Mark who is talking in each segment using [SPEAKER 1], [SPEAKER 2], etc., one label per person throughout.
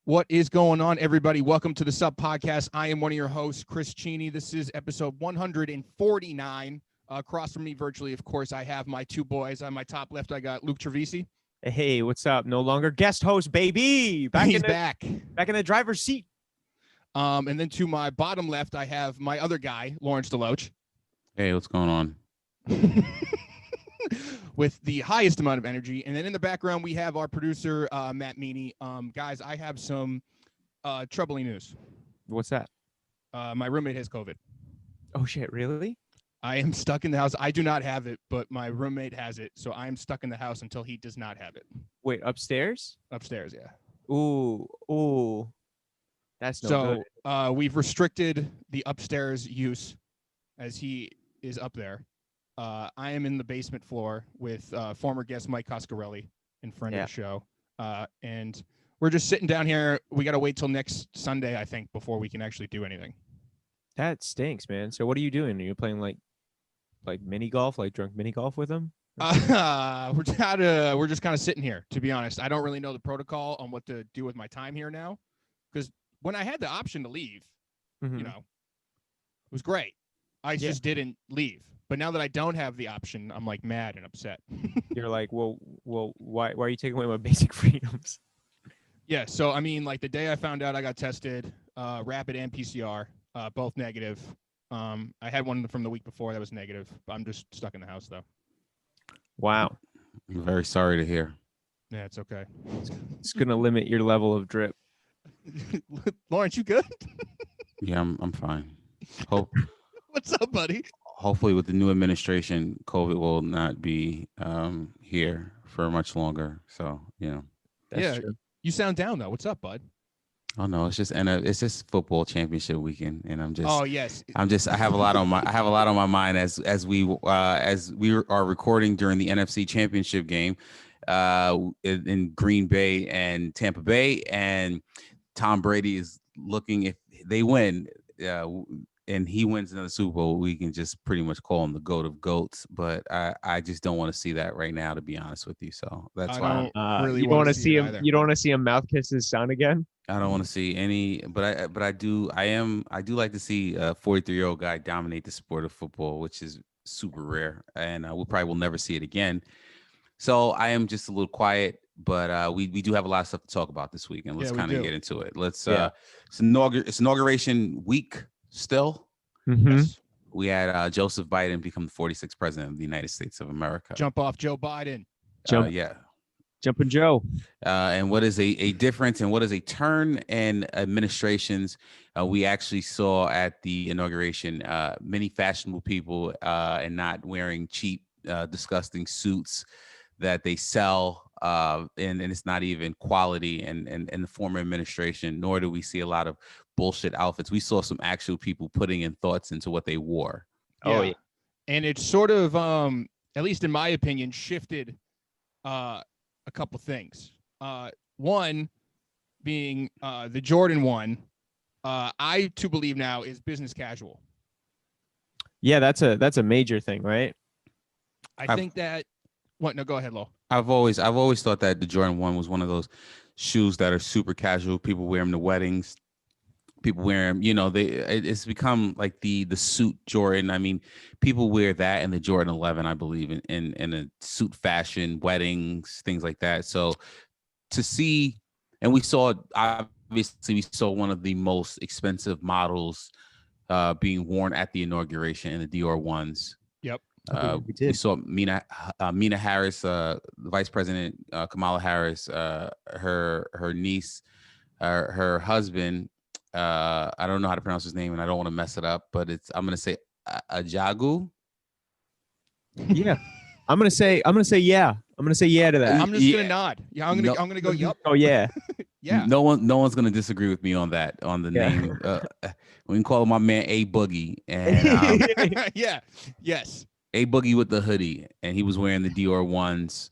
[SPEAKER 1] What is going on, everybody? Welcome to the Sub Podcast. I am one of your hosts, Chris Cheney. This is episode 149. Across from me virtually, of course, I have my two boys. On my top left, I got Luke Trovese.
[SPEAKER 2] Hey, what's up? No longer guest host, baby.
[SPEAKER 1] He's back
[SPEAKER 2] in the driver's seat.
[SPEAKER 1] And then to my bottom left, I have my other guy, Lawrence DeLoach.
[SPEAKER 3] Hey, what's going on?
[SPEAKER 1] With the highest amount of energy. And then in the background, we have our producer, Matt Meany. Guys, I have some troubling news.
[SPEAKER 2] What's that?
[SPEAKER 1] My roommate has COVID.
[SPEAKER 2] Oh, shit, really?
[SPEAKER 1] I am stuck in the house. I do not have it, but my roommate has it. So I am stuck in the house until he does not have it.
[SPEAKER 2] Wait, upstairs?
[SPEAKER 1] Upstairs, yeah.
[SPEAKER 2] Ooh. That's no good.
[SPEAKER 1] We've restricted the upstairs use as he is up there. I am in the basement floor with former guest Mike Coscarelli and friend of the show. And we're just sitting down here. We got to wait till next Sunday, I think, before we can actually do anything.
[SPEAKER 2] That stinks, man. So what are you doing? Are you playing like mini golf, like drunk mini golf with him?
[SPEAKER 1] We're just kind of sitting here, to be honest. I don't really know the protocol on what to do with my time here now. Because when I had the option to leave, it was great. I just didn't leave. But now that I don't have the option, I'm like mad and upset.
[SPEAKER 2] You're like, well, why are you taking away my basic freedoms?
[SPEAKER 1] Yeah. So, I mean, like the day I found out I got tested, rapid and PCR, both negative. I had one from the week before that was negative. But I'm just stuck in the house, though.
[SPEAKER 2] Wow.
[SPEAKER 3] I'm very sorry to hear.
[SPEAKER 1] Yeah, it's okay.
[SPEAKER 2] It's going to limit your level of drip.
[SPEAKER 1] Lawrence, you good?
[SPEAKER 3] Yeah, I'm fine.
[SPEAKER 1] What's up, buddy?
[SPEAKER 3] Hopefully, with the new administration, COVID will not be here for much longer. So,
[SPEAKER 2] That's true.
[SPEAKER 1] You sound down though. What's up, bud?
[SPEAKER 3] Oh no, it's just football championship weekend, and I'm just.
[SPEAKER 1] Oh yes.
[SPEAKER 3] I have a lot on my mind as we are recording during the NFC Championship game, in Green Bay and Tampa Bay, and Tom Brady is looking, if they win, and he wins another Super Bowl, we can just pretty much call him the GOAT of GOATs. But I just don't want to see that right now, to be honest with you. So that's why
[SPEAKER 2] you don't want to see him. You don't want to see him mouth kiss his son again.
[SPEAKER 3] I don't want to see any, but I do like to see a 43-year-old guy dominate the sport of football, which is super rare, and we probably will never see it again. So I am just a little quiet, but we do have a lot of stuff to talk about this week, and let's kind of get into it. Let's it's inauguration week still.
[SPEAKER 1] Yes.
[SPEAKER 3] We had Joseph Biden become the 46th president of the United States of America.
[SPEAKER 1] Jump off Joe Biden.
[SPEAKER 2] Jumping Joe.
[SPEAKER 3] And what is a difference and what is a turn in administrations? We actually saw at the inauguration many fashionable people and not wearing cheap, disgusting suits that they sell, and it's not even quality in the former administration, nor do we see a lot of bullshit outfits. We saw some actual people putting in thoughts into what they wore.
[SPEAKER 1] Yeah. Oh, yeah. And it's sort of, at least in my opinion, shifted a couple things. One being the Jordan one, I too believe now is business casual.
[SPEAKER 2] Yeah, that's a major thing, right?
[SPEAKER 1] I think that. What? No, go ahead, Lo.
[SPEAKER 3] I've always thought that the Jordan 1 was one of those shoes that are super casual. People wear them to weddings. People wear them, it's become like the suit Jordan. I mean, people wear that and the Jordan 11, I believe, in a suit fashion, weddings, things like that. So to see, and we saw one of the most expensive models being worn at the inauguration in the Dior ones.
[SPEAKER 1] Yep.
[SPEAKER 3] We saw Mina Harris, the Vice President Kamala Harris, her niece, her husband. I don't know how to pronounce his name, and I don't want to mess it up, but I'm gonna say Ajagu.
[SPEAKER 2] Yeah, I'm gonna say yeah. I'm gonna say yeah to that.
[SPEAKER 1] I'm just gonna nod. Yeah, I'm gonna go yup.
[SPEAKER 2] Oh yeah.
[SPEAKER 1] Yeah.
[SPEAKER 3] No one's gonna disagree with me on that. On the name, we can call him my man A Boogie, and
[SPEAKER 1] yeah, yes.
[SPEAKER 3] A Boogie with the hoodie, and he was wearing the Dior ones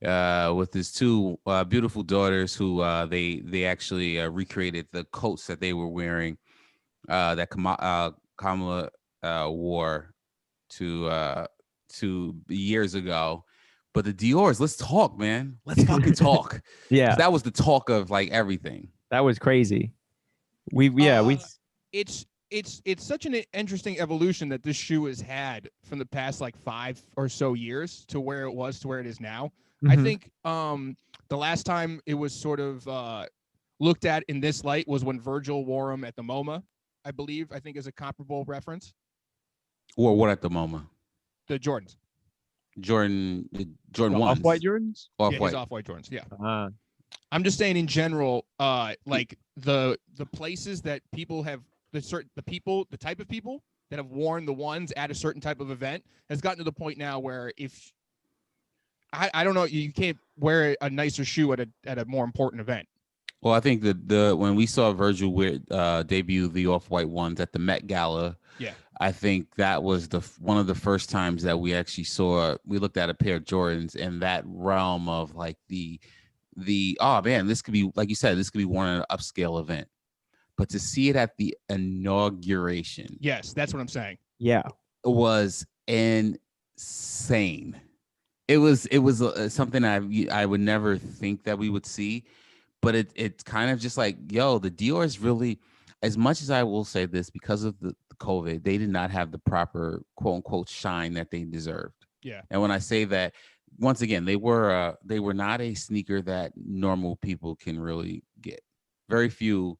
[SPEAKER 3] with his two beautiful daughters, who they actually recreated the coats that they were wearing, that Kamala wore to years ago. But the Dior's, let's talk, man. Let's fucking talk.
[SPEAKER 2] Yeah,
[SPEAKER 3] that was the talk of like everything.
[SPEAKER 2] That was crazy. We
[SPEAKER 1] It's such an interesting evolution that this shoe has had from the past like 5 or so years to where it was to where it is now. I
[SPEAKER 2] Mhm.
[SPEAKER 1] think the last time it was sort of looked at in this light was when Virgil wore them at the MoMA, I think is a comparable reference.
[SPEAKER 3] Or what at the moment?
[SPEAKER 1] The Jordans.
[SPEAKER 3] Jordan
[SPEAKER 2] the
[SPEAKER 3] ones.
[SPEAKER 2] Off-White Jordans.
[SPEAKER 3] Off
[SPEAKER 1] Yeah,
[SPEAKER 3] white.
[SPEAKER 1] his off-white Jordans. Yeah.
[SPEAKER 2] Ah,
[SPEAKER 1] I'm just saying in general, like the places that people have the type of people that have worn the ones at a certain type of event has gotten to the point now where if I don't know, you can't wear a nicer shoe at a more important event.
[SPEAKER 3] Well, I think the when we saw Virgil debut the off white ones at the Met Gala,
[SPEAKER 1] Yeah.
[SPEAKER 3] I think that was one of the first times that we actually we looked at a pair of Jordans in that realm of like the oh man, this could be, like you said, this could be worn at an upscale event. But to see it at the inauguration,
[SPEAKER 1] Yes, that's what I'm saying.
[SPEAKER 2] yeah.
[SPEAKER 3] was insane. It was something I would never think that we would see, but it's kind of just like, yo, the Dior is really, as much as I will say this, because of the COVID, they did not have the proper quote unquote shine that they deserved.
[SPEAKER 1] Yeah.
[SPEAKER 3] And when I say that, once again, they were not a sneaker that normal people can really get. Very few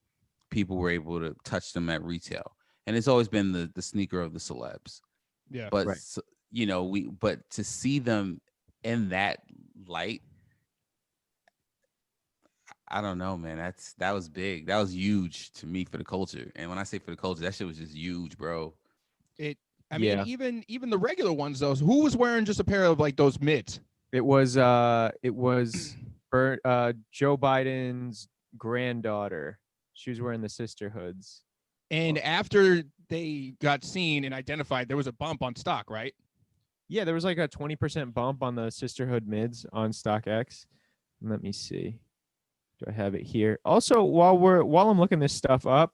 [SPEAKER 3] people were able to touch them at retail, and it's always been the sneaker of the celebs.
[SPEAKER 1] Yeah.
[SPEAKER 3] But
[SPEAKER 2] Right.
[SPEAKER 3] but to see them in that light, I don't know, man. That was big. That was huge to me for the culture. And when I say for the culture, that shit was just huge, bro.
[SPEAKER 1] I mean, even the regular ones, though. Who was wearing just a pair of like those mids?
[SPEAKER 2] It was Joe Biden's granddaughter. She was wearing the sisterhoods.
[SPEAKER 1] And after they got seen and identified, there was a bump on stock, right?
[SPEAKER 2] Yeah, there was like a 20% bump on the sisterhood mids on StockX. Let me see. Do I have it here? Also, while I'm looking this stuff up,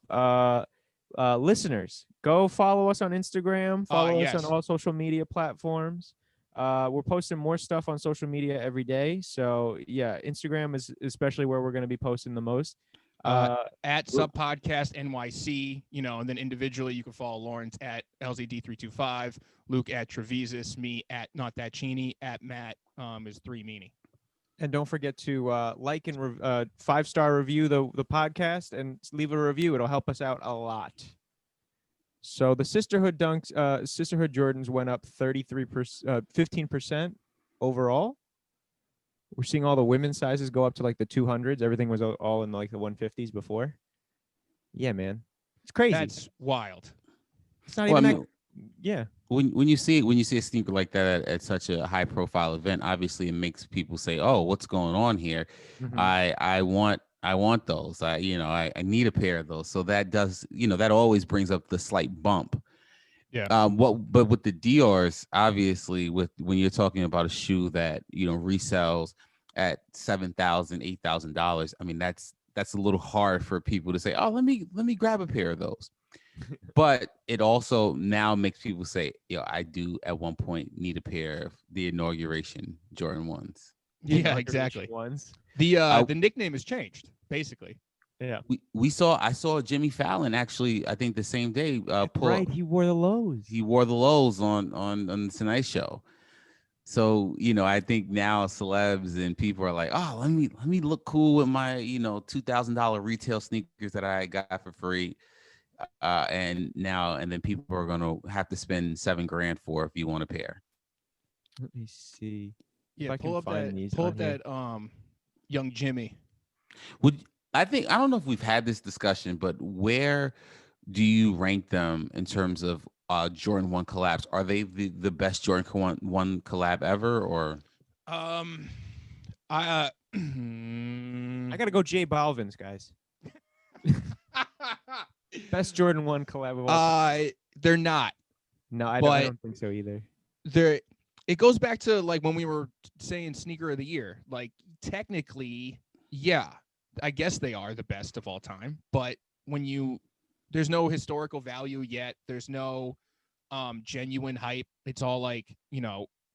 [SPEAKER 2] listeners, go follow us on Instagram. Follow us on all social media platforms. We're posting more stuff on social media every day. So yeah, Instagram is especially where we're going to be posting the most.
[SPEAKER 1] At Sub Podcast NYC, and then individually you can follow Lawrence at LZD325, Luke at Trovese, me at Not That Cheney, at Matt is 3 Meanie.
[SPEAKER 2] And don't forget to like and 5-star review the podcast and leave a review. It'll help us out a lot. So the Sisterhood Jordans went up 15% overall. We're seeing all the women's sizes go up to like the 200s. Everything was all in like the 150s before. Yeah, man, it's crazy.
[SPEAKER 1] That's wild.
[SPEAKER 2] It's not even yeah.
[SPEAKER 3] When you see a sneaker like that at such a high profile event, obviously it makes people say, "Oh, what's going on here?
[SPEAKER 2] Mhm.
[SPEAKER 3] I want those. I need a pair of those." So that does, that always brings up the slight bump.
[SPEAKER 1] Yeah.
[SPEAKER 3] But with the Dior's, obviously, when you're talking about a shoe that resells at $7,000, $8,000, I mean that's a little hard for people to say, "Oh, let me grab a pair of those." But it also now makes people say, "Yo, I do at one point need a pair of the inauguration Jordan ones."
[SPEAKER 1] Yeah, exactly.
[SPEAKER 2] Ones.
[SPEAKER 1] The nickname has changed, basically.
[SPEAKER 2] Yeah.
[SPEAKER 3] I saw Jimmy Fallon actually, I think the same day.
[SPEAKER 2] Right, he wore the lows.
[SPEAKER 3] He wore the lows on the Tonight Show. So I think now celebs and people are like, "Oh, let me look cool with my $2,000 retail sneakers that I got for free." And then people are gonna have to spend $7,000 for if you want a pair.
[SPEAKER 2] Let me see.
[SPEAKER 1] Yeah,
[SPEAKER 2] I
[SPEAKER 1] pull
[SPEAKER 2] can
[SPEAKER 1] up
[SPEAKER 2] find these
[SPEAKER 1] pull
[SPEAKER 2] on
[SPEAKER 1] up
[SPEAKER 2] here.
[SPEAKER 1] that young Jimmy.
[SPEAKER 3] I don't know if we've had this discussion, but where do you rank them in terms of Jordan 1 collabs? Are they the best Jordan 1 collab ever, or?
[SPEAKER 2] I gotta go J Balvin's, guys. Best Jordan 1 collab of all time.
[SPEAKER 1] They're not.
[SPEAKER 2] No, I don't think so either.
[SPEAKER 1] It goes back to like when we were saying sneaker of the year. Like technically, yeah, I guess they are the best of all time. But there's no historical value yet. There's no genuine hype. It's all like,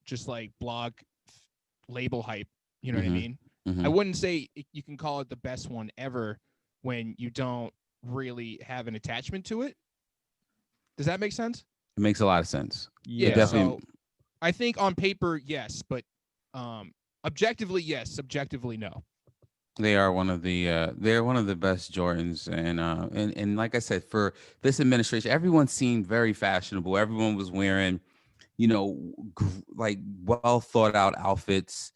[SPEAKER 1] just like blog label hype. You know what I mean?
[SPEAKER 3] Mm-hmm.
[SPEAKER 1] I wouldn't say you can call it the best one ever, when you don't really have an attachment to it. Does that make sense?
[SPEAKER 3] It makes a lot of sense.
[SPEAKER 1] Yeah.
[SPEAKER 3] Definitely.
[SPEAKER 1] So I think on paper, yes, but objectively, yes. Subjectively, no.
[SPEAKER 3] They are one of the best Jordans, and like I said, for this administration, everyone seemed very fashionable. Everyone was wearing, like well thought out outfits.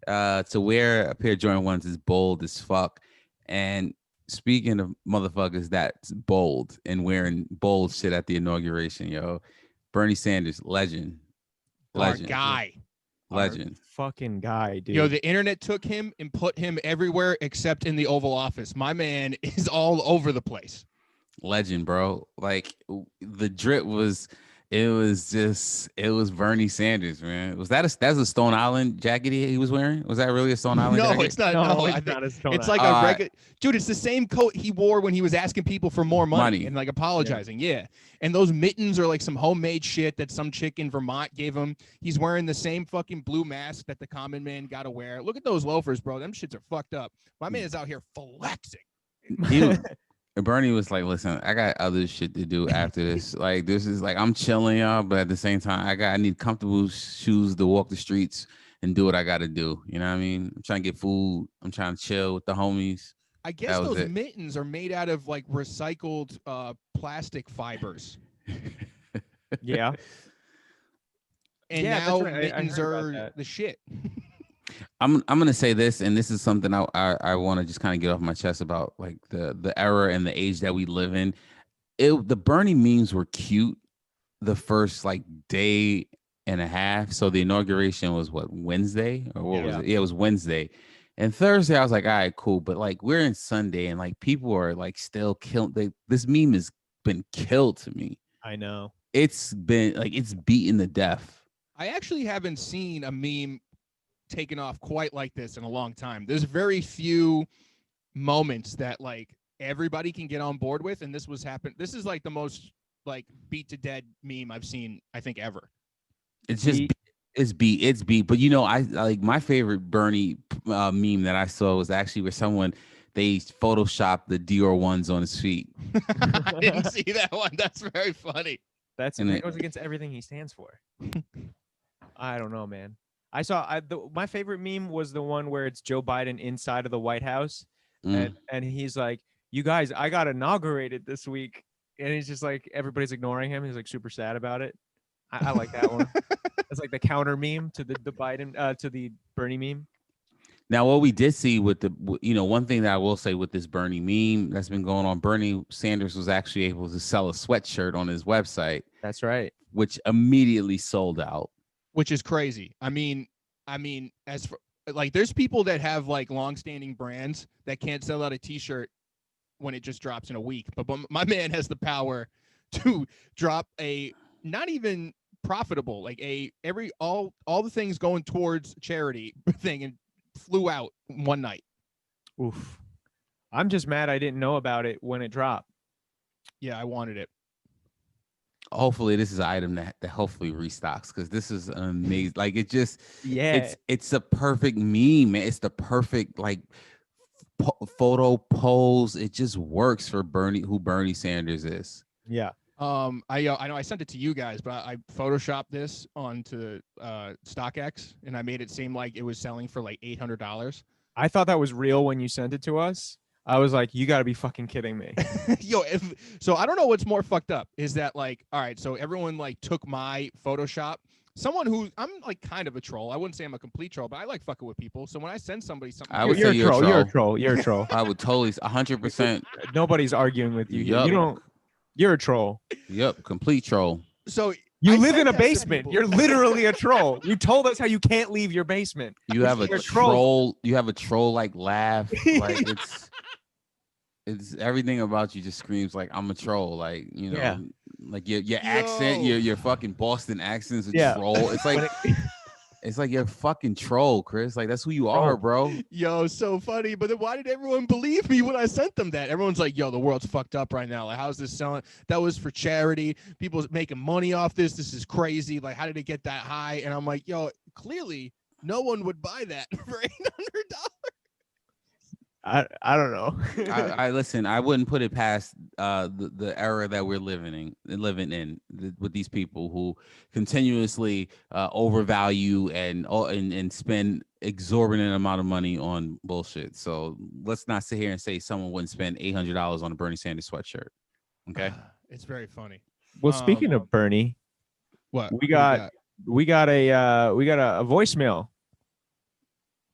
[SPEAKER 3] To wear a pair of Jordan 1s is bold as fuck. And speaking of motherfuckers that's bold and wearing bold shit at the inauguration, yo, Bernie Sanders, legend.
[SPEAKER 1] Our guy.
[SPEAKER 3] Legend.
[SPEAKER 2] Fucking guy, dude.
[SPEAKER 1] Yo, the internet took him and put him everywhere except in the Oval Office. My man is all over the place.
[SPEAKER 3] Legend, bro. Like the drip was Bernie Sanders, man. That's a Stone Island jacket he was wearing? Was that really a Stone Island jacket?
[SPEAKER 1] No, it's not. No,
[SPEAKER 2] it's not a Stone
[SPEAKER 1] It's
[SPEAKER 2] Island.
[SPEAKER 1] like a regular dude. It's the same coat he wore when he was asking people for more money. And like apologizing. Yeah. And those mittens are like some homemade shit that some chick in Vermont gave him. He's wearing the same fucking blue mask that the common man got to wear. Look at those loafers, bro. Them shits are fucked up. My man is out here flexing.
[SPEAKER 3] Bernie was like, listen, I got other shit to do after this. Like, this is like, I'm chilling, y'all, but at the same time, I need comfortable shoes to walk the streets and do what I got to do. You know what I mean? I'm trying to get food. I'm trying to chill with the homies.
[SPEAKER 1] I guess those mittens are made out of like recycled plastic fibers.
[SPEAKER 2] Yeah.
[SPEAKER 1] And now mittens are the shit.
[SPEAKER 3] I'm gonna say this, and this is something I want to just kind of get off my chest about, like the era and the age that we live in. The Bernie memes were cute the first like day and a half. So the inauguration was what, Wednesday, or what was it? Yeah, it was Wednesday. And Thursday I was like, all right, cool. But like we're in Sunday and like people are like still killing. This meme has been killed to me.
[SPEAKER 2] I know.
[SPEAKER 3] It's been like it's beaten to death.
[SPEAKER 1] I actually haven't seen a meme taken off quite like this in a long time. There's very few moments that like everybody can get on board with, and this is like the most like beat to dead meme I've seen, I think, ever.
[SPEAKER 3] It's just it's beat. But I like my favorite Bernie meme that I saw was actually where they photoshopped the Dior ones on his feet.
[SPEAKER 1] I didn't see that one. That's very funny.
[SPEAKER 2] That goes against everything he stands for. I don't know, man. I saw my favorite meme was the one where it's Joe Biden inside of the White House, and he's like, "You guys, I got inaugurated this week," and he's just like, everybody's ignoring him. He's like super sad about it. I like that one. It's like the counter meme to the Biden to the Bernie meme.
[SPEAKER 3] Now, what we did see with one thing that I will say with this Bernie meme that's been going on, Bernie Sanders was actually able to sell a sweatshirt on his website.
[SPEAKER 2] That's right.
[SPEAKER 3] Which immediately sold out. Which
[SPEAKER 1] is crazy. I mean, as for like, there's people that have like long-standing brands that can't sell out a T-shirt when it just drops in a week. But my man has the power to drop a not even profitable, like all the things going towards charity thing, and flew out one night.
[SPEAKER 2] Oof. I'm just mad I didn't know about it when it dropped.
[SPEAKER 1] Yeah, I wanted it.
[SPEAKER 3] Hopefully this is an item that hopefully restocks, because this is amazing. Like it just, it's a perfect meme, man. It's the perfect like photo pose. It just works for who Bernie Sanders is.
[SPEAKER 2] Yeah.
[SPEAKER 1] I know I sent it to you guys, but I photoshopped this onto StockX, and I made it seem like it was selling for like $800.
[SPEAKER 2] I thought that was real when you sent it to us. I was like, you got to be fucking kidding me.
[SPEAKER 1] Yo, so I don't know what's more fucked up. Is that like, all right, so everyone like took my Photoshop. Someone who, I'm like kind of a troll. I wouldn't say I'm a complete troll, but I like fucking with people. So when I send somebody something,
[SPEAKER 2] you're a troll. You're a troll.
[SPEAKER 3] I would totally 100%.
[SPEAKER 2] Nobody's arguing with you. Yep. You're a troll.
[SPEAKER 3] Yep, complete troll.
[SPEAKER 1] So
[SPEAKER 2] you live in a basement. You're literally a troll. You told us how you can't leave your basement.
[SPEAKER 3] You have a troll. You have a troll like laugh. Like it's everything about you just screams like I'm a troll. Like like your accent, your fucking Boston accent's a troll. It's like it's like you're a fucking troll, Chris. Like that's who you are, bro.
[SPEAKER 1] Yo, so funny. But then why did everyone believe me when I sent them that? Everyone's like, yo, the world's fucked up right now. Like, how's this selling? That was for charity. People making money off this. This is crazy. Like, how did it get that high? And I'm like, yo, clearly no one would buy that for $800.
[SPEAKER 2] I don't know.
[SPEAKER 3] I listen. I wouldn't put it past the era that we're living in with these people who continuously overvalue and spend exorbitant amount of money on bullshit. So let's not sit here and say someone wouldn't spend $800 on a Bernie Sanders sweatshirt. Okay,
[SPEAKER 1] It's very funny.
[SPEAKER 2] Well, speaking of Bernie,
[SPEAKER 1] what
[SPEAKER 2] we got a voicemail.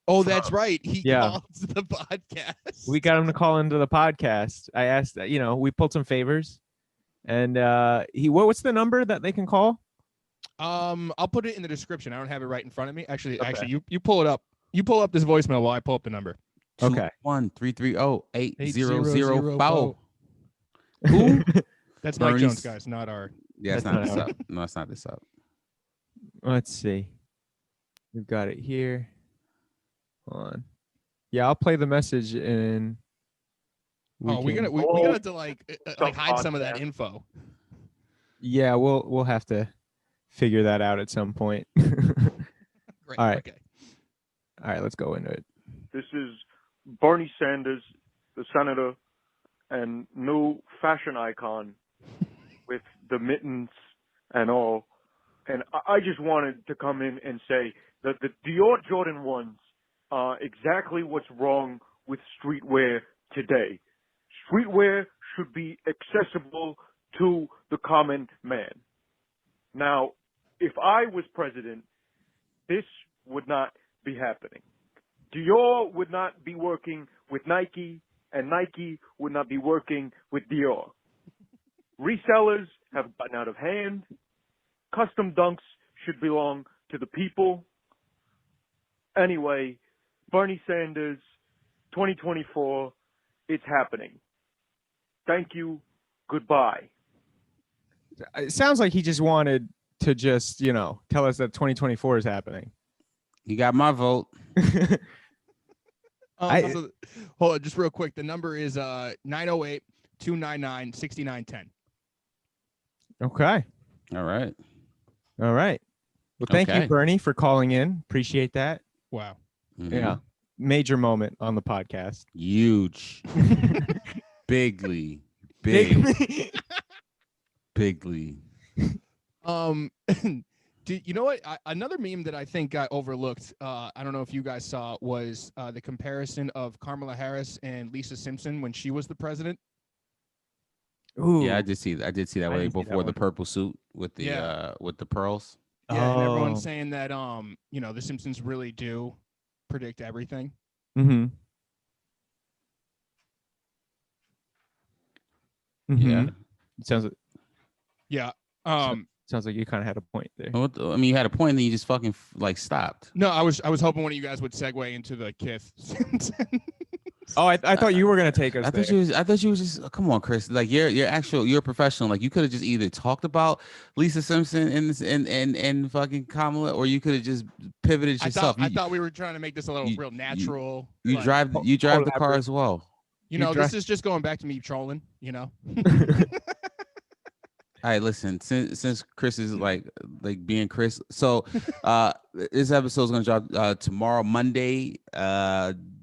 [SPEAKER 1] Oh, that's right. He
[SPEAKER 2] Yeah.
[SPEAKER 1] calls the podcast.
[SPEAKER 2] We got him to call into the podcast. I asked, we pulled some favors, and what's the number that they can call?
[SPEAKER 1] I'll put it in the description. I don't have it right in front of me. Actually,
[SPEAKER 2] Okay.
[SPEAKER 1] you pull it up. You pull up this voicemail while I pull up the number.
[SPEAKER 2] Okay.
[SPEAKER 3] 213308004. Who?
[SPEAKER 1] That's Mike
[SPEAKER 3] Bernie's-
[SPEAKER 1] Jones, guys, not our.
[SPEAKER 3] Yeah, it's
[SPEAKER 2] That's
[SPEAKER 3] not this
[SPEAKER 2] not
[SPEAKER 3] up. No, it's not this up.
[SPEAKER 2] Let's see. We've got it here. Hold on. Yeah, I'll play the message and
[SPEAKER 1] We
[SPEAKER 2] can-
[SPEAKER 1] gonna have to like hide some of that info.
[SPEAKER 2] Yeah, we'll have to figure that out at some point.
[SPEAKER 1] Great.
[SPEAKER 2] All right.
[SPEAKER 1] Okay.
[SPEAKER 2] All right, let's go into it.
[SPEAKER 4] This is Bernie Sanders, the senator, and new fashion icon with the mittens and all. And I just wanted to come in and say that the Dior Jordan 1s are exactly what's wrong with streetwear today. Streetwear should be accessible to the common man. Now, if I was president, this would not be happening. Dior would not be working with Nike, and Nike would not be working with Dior. Resellers have gotten out of hand. Custom dunks should belong to the people. Anyway, Bernie Sanders, 2024, it's happening. Thank you. Goodbye.
[SPEAKER 2] It sounds like he just wanted to just, tell us that 2024 is happening.
[SPEAKER 3] You got my vote.
[SPEAKER 1] Hold on, just real quick. The number is 908-299-6910.
[SPEAKER 2] Okay.
[SPEAKER 3] All right.
[SPEAKER 2] All right. Well, thank
[SPEAKER 3] Okay.
[SPEAKER 2] you, Bernie, for calling in. Appreciate that.
[SPEAKER 1] Wow.
[SPEAKER 3] Mhm.
[SPEAKER 2] Yeah. Major moment on the podcast.
[SPEAKER 3] Huge. Bigly. Bigly.
[SPEAKER 1] You know what? Another meme that I think got overlooked. I don't know if you guys saw was the comparison of Kamala Harris and Lisa Simpson when she was the president.
[SPEAKER 2] Ooh.
[SPEAKER 3] Yeah, I did see that. I did see that
[SPEAKER 2] I
[SPEAKER 3] way
[SPEAKER 2] didn't see that
[SPEAKER 3] before the
[SPEAKER 2] one.
[SPEAKER 3] purple suit with the pearls.
[SPEAKER 1] Yeah, and
[SPEAKER 2] Oh.
[SPEAKER 1] everyone's saying that the Simpsons really do predict everything.
[SPEAKER 2] Mm-hmm.
[SPEAKER 3] Yeah.
[SPEAKER 2] It sounds
[SPEAKER 1] Yeah.
[SPEAKER 2] sounds like you kind of had a point there.
[SPEAKER 3] I mean, you had a point, and then you just fucking stopped.
[SPEAKER 1] No, I was hoping one of you guys would segue into the Kith Simpson.
[SPEAKER 2] Oh, I thought you were gonna take us
[SPEAKER 3] I
[SPEAKER 2] there.
[SPEAKER 3] thought you was just come on, Chris. Like you're a professional. Like you could have just either talked about Lisa Simpson and fucking Kamala, or you could have just pivoted yourself.
[SPEAKER 1] I thought we were trying to make this a little real natural.
[SPEAKER 3] You drive the car as well.
[SPEAKER 1] This is just going back to me trolling.
[SPEAKER 3] All right, listen. Since Chris is like being Chris, so this episode is gonna drop tomorrow, Monday,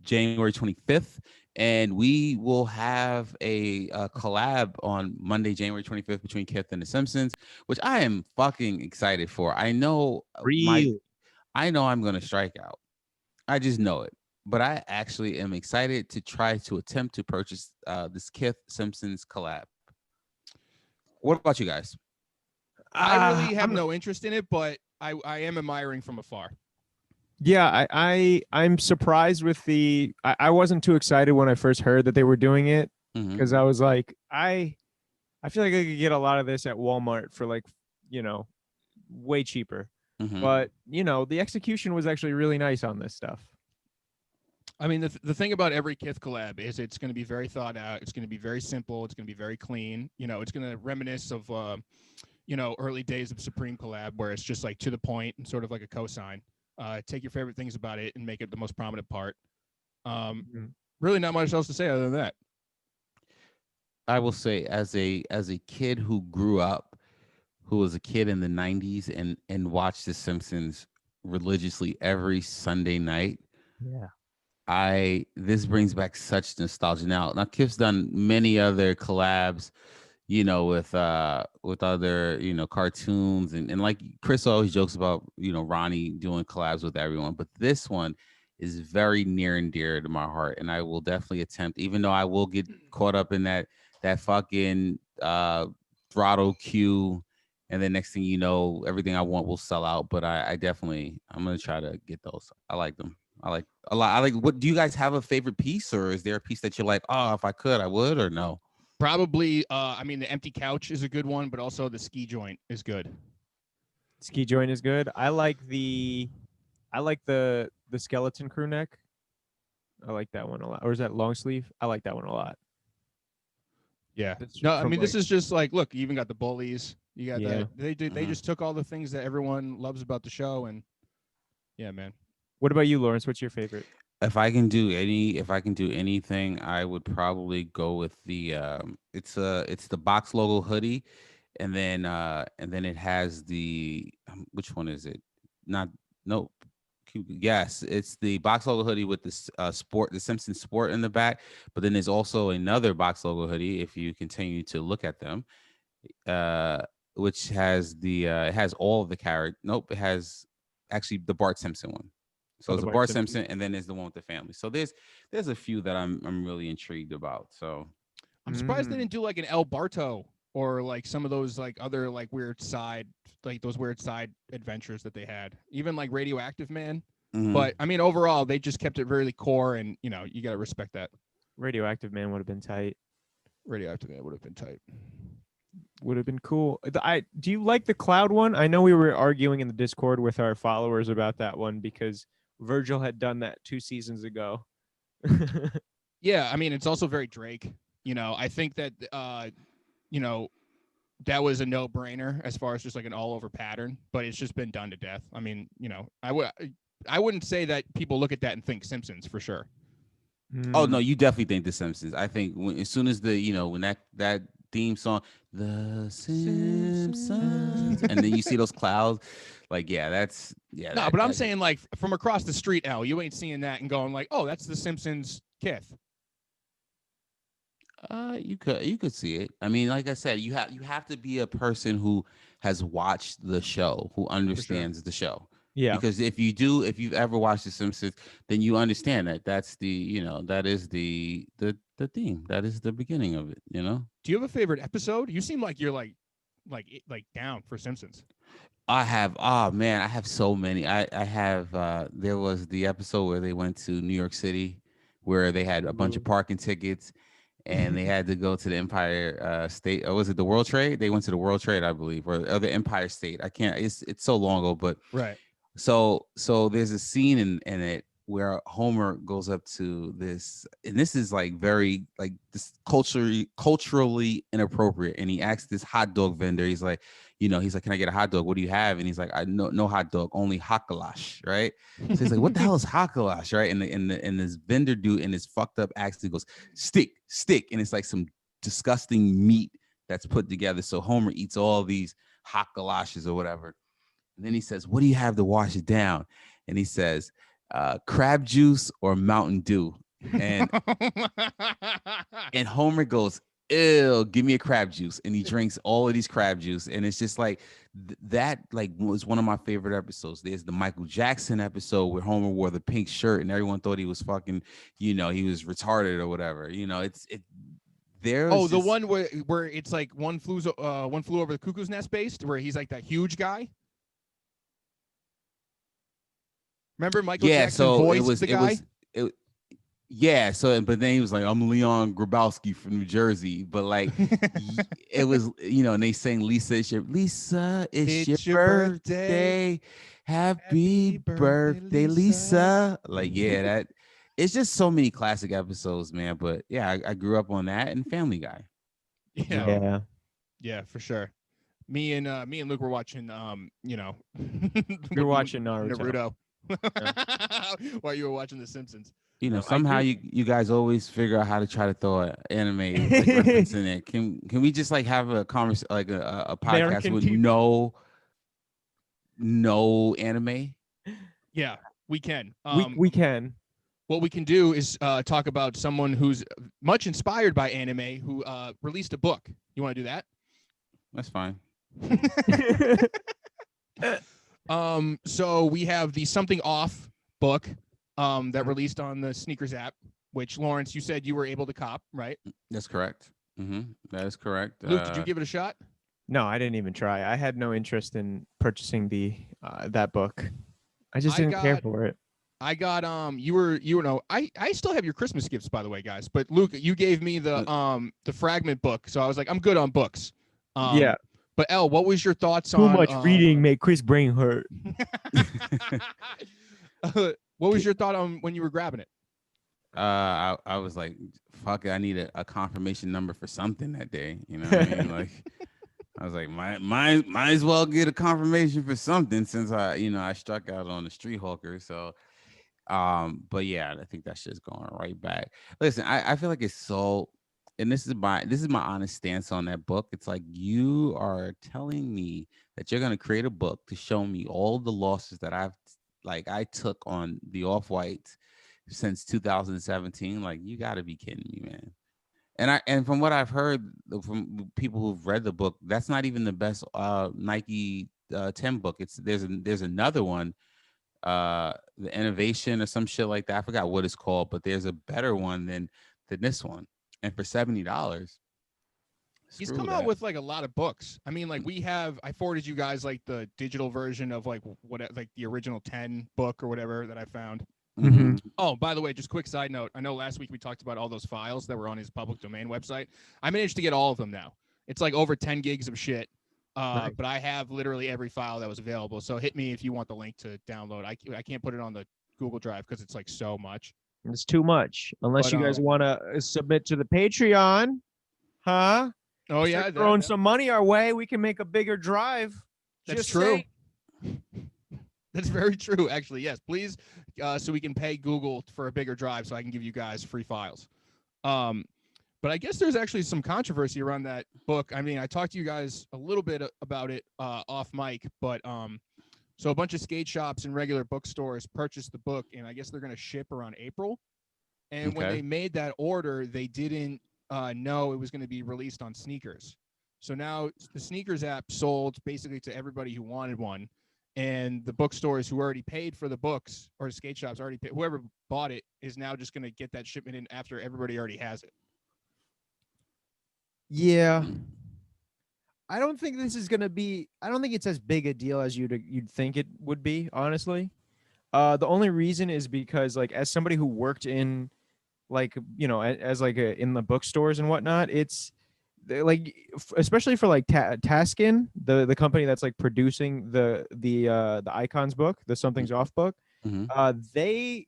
[SPEAKER 3] January 25th, and we will have a collab on Monday, January 25th, between Kith and the Simpsons, which I am fucking excited for. I know I'm gonna strike out. I just know it, but I actually am excited to try to attempt to purchase this Kith Simpsons collab. What about you guys?
[SPEAKER 1] I really have no interest in it, but I am admiring from afar.
[SPEAKER 2] Yeah, I'm surprised with I wasn't too excited when I first heard that they were doing it, because I was like, I feel like I could get a lot of this at Walmart for way cheaper. But the execution was actually really nice on this stuff.
[SPEAKER 1] I mean, the thing about every Kith collab is it's going to be very thought out. It's going to be very simple. It's going to be very clean. It's going to reminisce of, early days of Supreme collab, where it's just like to the point and sort of like a cosign. Take your favorite things about it and make it the most prominent part. Really not much else to say other than that.
[SPEAKER 3] I will say, as a kid who grew up, who was a kid in the 90s and watched The Simpsons religiously every Sunday night.
[SPEAKER 2] Yeah.
[SPEAKER 3] This brings back such nostalgia. Now Kip's done many other collabs, with other, cartoons, and like Chris always jokes about, Ronnie doing collabs with everyone, but this one is very near and dear to my heart, and I will definitely attempt, even though I will get caught up in that fucking throttle queue, and then next thing you know, everything I want will sell out. But I'm gonna try to get those. I like them. I like a lot. I like. What do you guys have a favorite piece, or is there a piece that you're like, oh, if I could, I would, or no?
[SPEAKER 1] Probably, I mean, the empty couch is a good one, but also the ski joint is good.
[SPEAKER 2] Ski joint is good. I like the skeleton crew neck. I like that one a lot. Or is that long sleeve? I like that one a lot.
[SPEAKER 1] Yeah.
[SPEAKER 2] That's
[SPEAKER 1] No, I
[SPEAKER 2] from,
[SPEAKER 1] mean, this
[SPEAKER 2] like-
[SPEAKER 1] is just like, look, you even got the bullies. You got
[SPEAKER 2] Yeah.
[SPEAKER 1] they
[SPEAKER 3] Mhm.
[SPEAKER 1] just took all the things that everyone loves about the show, and yeah, man.
[SPEAKER 2] What about you, Lawrence? What's your favorite?
[SPEAKER 3] If I can do anything, I would probably go with the it's the box logo hoodie, and then it has the which one is it? Not no. Yes, it's the box logo hoodie with the Simpsons sport in the back, but then there's also another box logo hoodie if you continue to look at them, which has it has all of the character. Nope, it has actually the Bart Simpson one. So it's a Bart Simpson, and then there's the one with the family. So there's a few that I'm really intrigued about. So
[SPEAKER 1] I'm surprised they didn't do like an El Barto or like some of those like other like those weird side adventures that they had. Even like Radioactive Man.
[SPEAKER 3] mhm.
[SPEAKER 1] But I mean, overall, they just kept it really core, and you got to respect that.
[SPEAKER 2] Radioactive Man would have been tight.
[SPEAKER 1] Radioactive Man would have been tight.
[SPEAKER 2] Would have been cool. Do you like the cloud one? I know we were arguing in the Discord with our followers about that one because Virgil had done that 2 seasons ago.
[SPEAKER 1] Yeah, I mean, it's also very Drake. I think that that was a no-brainer as far as just like an all-over pattern, but it's just been done to death. I mean, I wouldn't say that people look at that and think Simpsons for sure.
[SPEAKER 3] Oh no, you definitely think The Simpsons. I think as soon as when that theme song, The Simpsons, and then you see those clouds, like that's
[SPEAKER 1] No, but I'm saying like from across the street, Al, you ain't seeing that and going like, oh, that's The Simpsons Kith.
[SPEAKER 3] You could see it. I mean, like I said, you have to be a person who has watched the show, who understands the show.
[SPEAKER 2] Yeah.
[SPEAKER 3] Because if you've ever watched The Simpsons, then you understand that that's that is the theme. That is the beginning of it.
[SPEAKER 1] Do you have a favorite episode? You seem like you're like down for Simpsons.
[SPEAKER 3] I have. Oh man, I have so many. I have. There was the episode where they went to New York City, where they had a bunch of parking tickets, and they had to go to the Empire State. Or was it the World Trade? They went to the World Trade, I believe, or the Empire State. I can't. It's so long ago, but
[SPEAKER 1] right.
[SPEAKER 3] So there's a scene in it where Homer goes up to this, and this is like very like this culturally inappropriate, and he asks this hot dog vendor. He's like, can I get a hot dog? What do you have? And he's like, no hot dog, only hakalash, right? So he's like, what the hell is hakalash, right? And this vendor dude in his fucked up accent goes, stick, and it's like some disgusting meat that's put together. So Homer eats all these hakalashes or whatever. And then he says, what do you have to wash it down? And he says, crab juice or Mountain Dew. And and Homer goes, ew, give me a crab juice. And he drinks all of these crab juice. And it's just like that like was one of my favorite episodes. There's the Michael Jackson episode where Homer wore the pink shirt and everyone thought he was fucking, he was retarded or whatever.
[SPEAKER 1] The one where it's like one flew over the cuckoo's nest based, where he's like that huge guy. Remember Michael Jackson voiced the guy?
[SPEAKER 3] But then he was like, I'm Leon Grabowski from New Jersey. But like, it was, and they sang Lisa, it's your birthday. Happy birthday, Lisa. Like, that it's just so many classic episodes, man. But yeah, I grew up on that and Family Guy.
[SPEAKER 1] Yeah, for sure. Me and Luke were watching
[SPEAKER 2] You're watching
[SPEAKER 1] Naruto. While you were watching The Simpsons.
[SPEAKER 3] Somehow you guys always figure out how to try to throw an anime like, reference in it. Can we just like have a conversation, like a podcast
[SPEAKER 2] American
[SPEAKER 3] with
[SPEAKER 2] people.
[SPEAKER 3] no anime?
[SPEAKER 1] Yeah, we can.
[SPEAKER 2] We can.
[SPEAKER 1] what we can do is talk about someone who's much inspired by anime who released a book. You want to do that?
[SPEAKER 3] That's fine.
[SPEAKER 1] So we have the Something Off book that released on the Sneakers app, which Lawrence, you said you were able to cop, right?
[SPEAKER 3] That's correct. That is correct.
[SPEAKER 1] Luke, did you give it a shot?
[SPEAKER 2] No, I didn't even try. I had no interest in purchasing that book. I just didn't care for it.
[SPEAKER 1] I got I still have your Christmas gifts, by the way, guys. But Luke, you gave me the Fragment book, so I was like, I'm good on books.
[SPEAKER 2] Yeah.
[SPEAKER 1] But El, what was your thoughts
[SPEAKER 2] on
[SPEAKER 1] too
[SPEAKER 2] much reading make Chris brain hurt?
[SPEAKER 1] What was your thought on when you were grabbing it?
[SPEAKER 3] I was like, fuck it, I need a confirmation number for something that day. You know what I mean? Like, I was like, might as well get a confirmation for something since I struck out on the Street Hawker. So, but yeah, I think that's just going right back. Listen, I feel like it's so, and this is my honest stance on that book. It's like, you are telling me that you're gonna create a book to show me all the losses that I took on the Off-Whites since 2017. Like, you got to be kidding me, man. And from what I've heard from people who've read the book, that's not even the best Nike 10 book. There's another one, the Innovation or some shit like that. I forgot what it's called, but there's a better one than this one. And for $70,
[SPEAKER 1] he's come out with like a lot of books. I mean, like I forwarded you guys like the digital version of like the original 10 book or whatever that I found.
[SPEAKER 2] Mm-hmm.
[SPEAKER 1] Oh, by the way, just quick side note. I know last week we talked about all those files that were on his public domain website. I managed to get all of them now. It's like over 10 gigs of shit. Nice. But I have literally every file that was available. So hit me if you want the link to download. I can't put it on the Google Drive because it's like so much.
[SPEAKER 2] It's too much. Unless you guys want to submit to the Patreon, huh?
[SPEAKER 1] Oh yeah,
[SPEAKER 2] throwing some money our way, we can make a bigger drive.
[SPEAKER 1] That's true. That's very true, actually. Yes, please, so we can pay Google for a bigger drive, so I can give you guys free files. But I guess there's actually some controversy around that book. I mean, I talked to you guys a little bit about it off mic, but so a bunch of skate shops and regular bookstores purchased the book, and I guess they're going to ship around April. And when they made that order, they didn't know it was going to be released on Sneakers. So now the Sneakers app sold basically to everybody who wanted one. And the bookstores who already paid for the books, or skate shops already paid, whoever bought it is now just going to get that shipment in after everybody already has it.
[SPEAKER 2] Yeah. I don't think this is going to be, I don't think it's as big a deal as you'd think it would be, honestly. The only reason is because, like, as somebody who worked in, like, as like in the bookstores and whatnot, it's like, especially for like Taskin, the company that's like producing the Icons book, the Something's Off book, the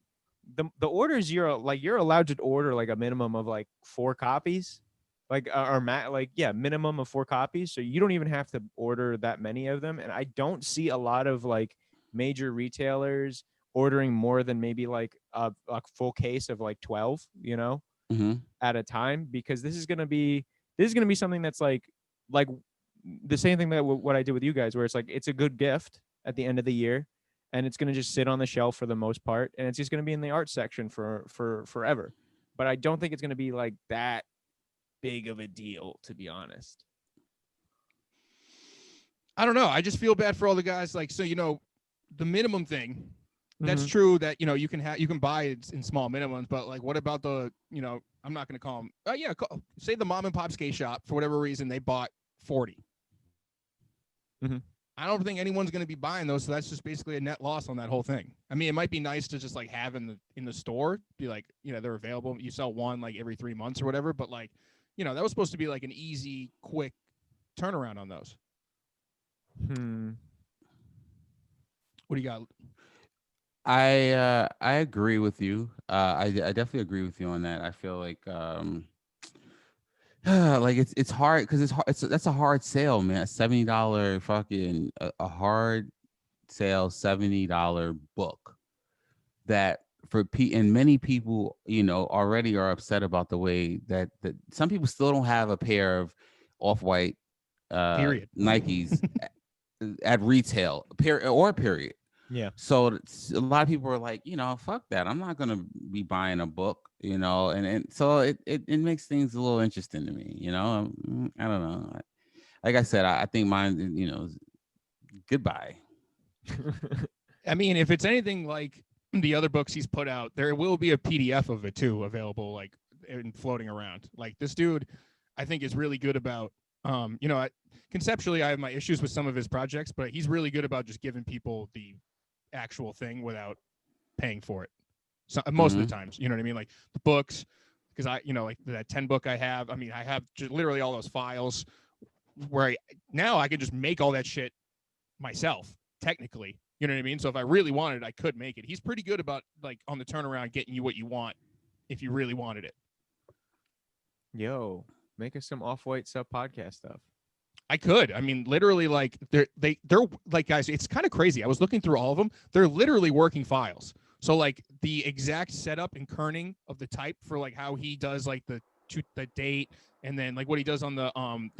[SPEAKER 2] orders, you're allowed to order like a minimum of like 4 copies, like minimum of 4 copies. So you don't even have to order that many of them. And I don't see a lot of like major retailers ordering more than maybe like a full case of like 12, at a time, because this is going to be something that's like the same thing that what I did with you guys, where it's like, it's a good gift at the end of the year, and it's going to just sit on the shelf for the most part, and it's just going to be in the art section for forever. But I don't think it's going to be like that big of a deal, to be honest.
[SPEAKER 1] I don't know. I just feel bad for all the guys. Like, so, the minimum thing, that's true that, you can buy it in small minimums, but like, what about the, I'm not going to call them. Say the mom and pop skate shop, for whatever reason, they bought 40. I don't think anyone's going to be buying those. So that's just basically a net loss on that whole thing. I mean, it might be nice to just like have in the store, be like, they're available. You sell one like every 3 months or whatever. But like, that was supposed to be like an easy, quick turnaround on those. What do you got?
[SPEAKER 3] I agree with you. I definitely agree with you on that. I feel like like it's hard because that's a hard sale, man. $70 fucking a hard sale, $70 book that and many people already are upset about the way that some people still don't have a pair of Off-White Nikes at retail, period.
[SPEAKER 2] Yeah.
[SPEAKER 3] So a lot of people are like, fuck that. I'm not gonna be buying a book, and so it makes things a little interesting to me, I don't know. Like I said, I think mine, goodbye.
[SPEAKER 1] I mean, if it's anything like the other books he's put out, there will be a PDF of it too available, like and floating around. Like this dude, I think is really good about, conceptually, I have my issues with some of his projects, but he's really good about just giving people the actual thing without paying for it. So most of the times, you know what I mean? Like the books, because like that 10 book I have. I mean, I have just literally all those files where now I can just make all that shit myself, technically. You know what I mean? So if I really wanted it, I could make it. He's pretty good about like on the turnaround getting you what you want if you really wanted it.
[SPEAKER 2] Yo, make us some Off-White sub podcast stuff.
[SPEAKER 1] I could. I mean, literally, like they're like, guys, it's kind of crazy. I was looking through all of them. They're literally working files. So like the exact setup and kerning of the type for like how he does like the date and then like what he does on the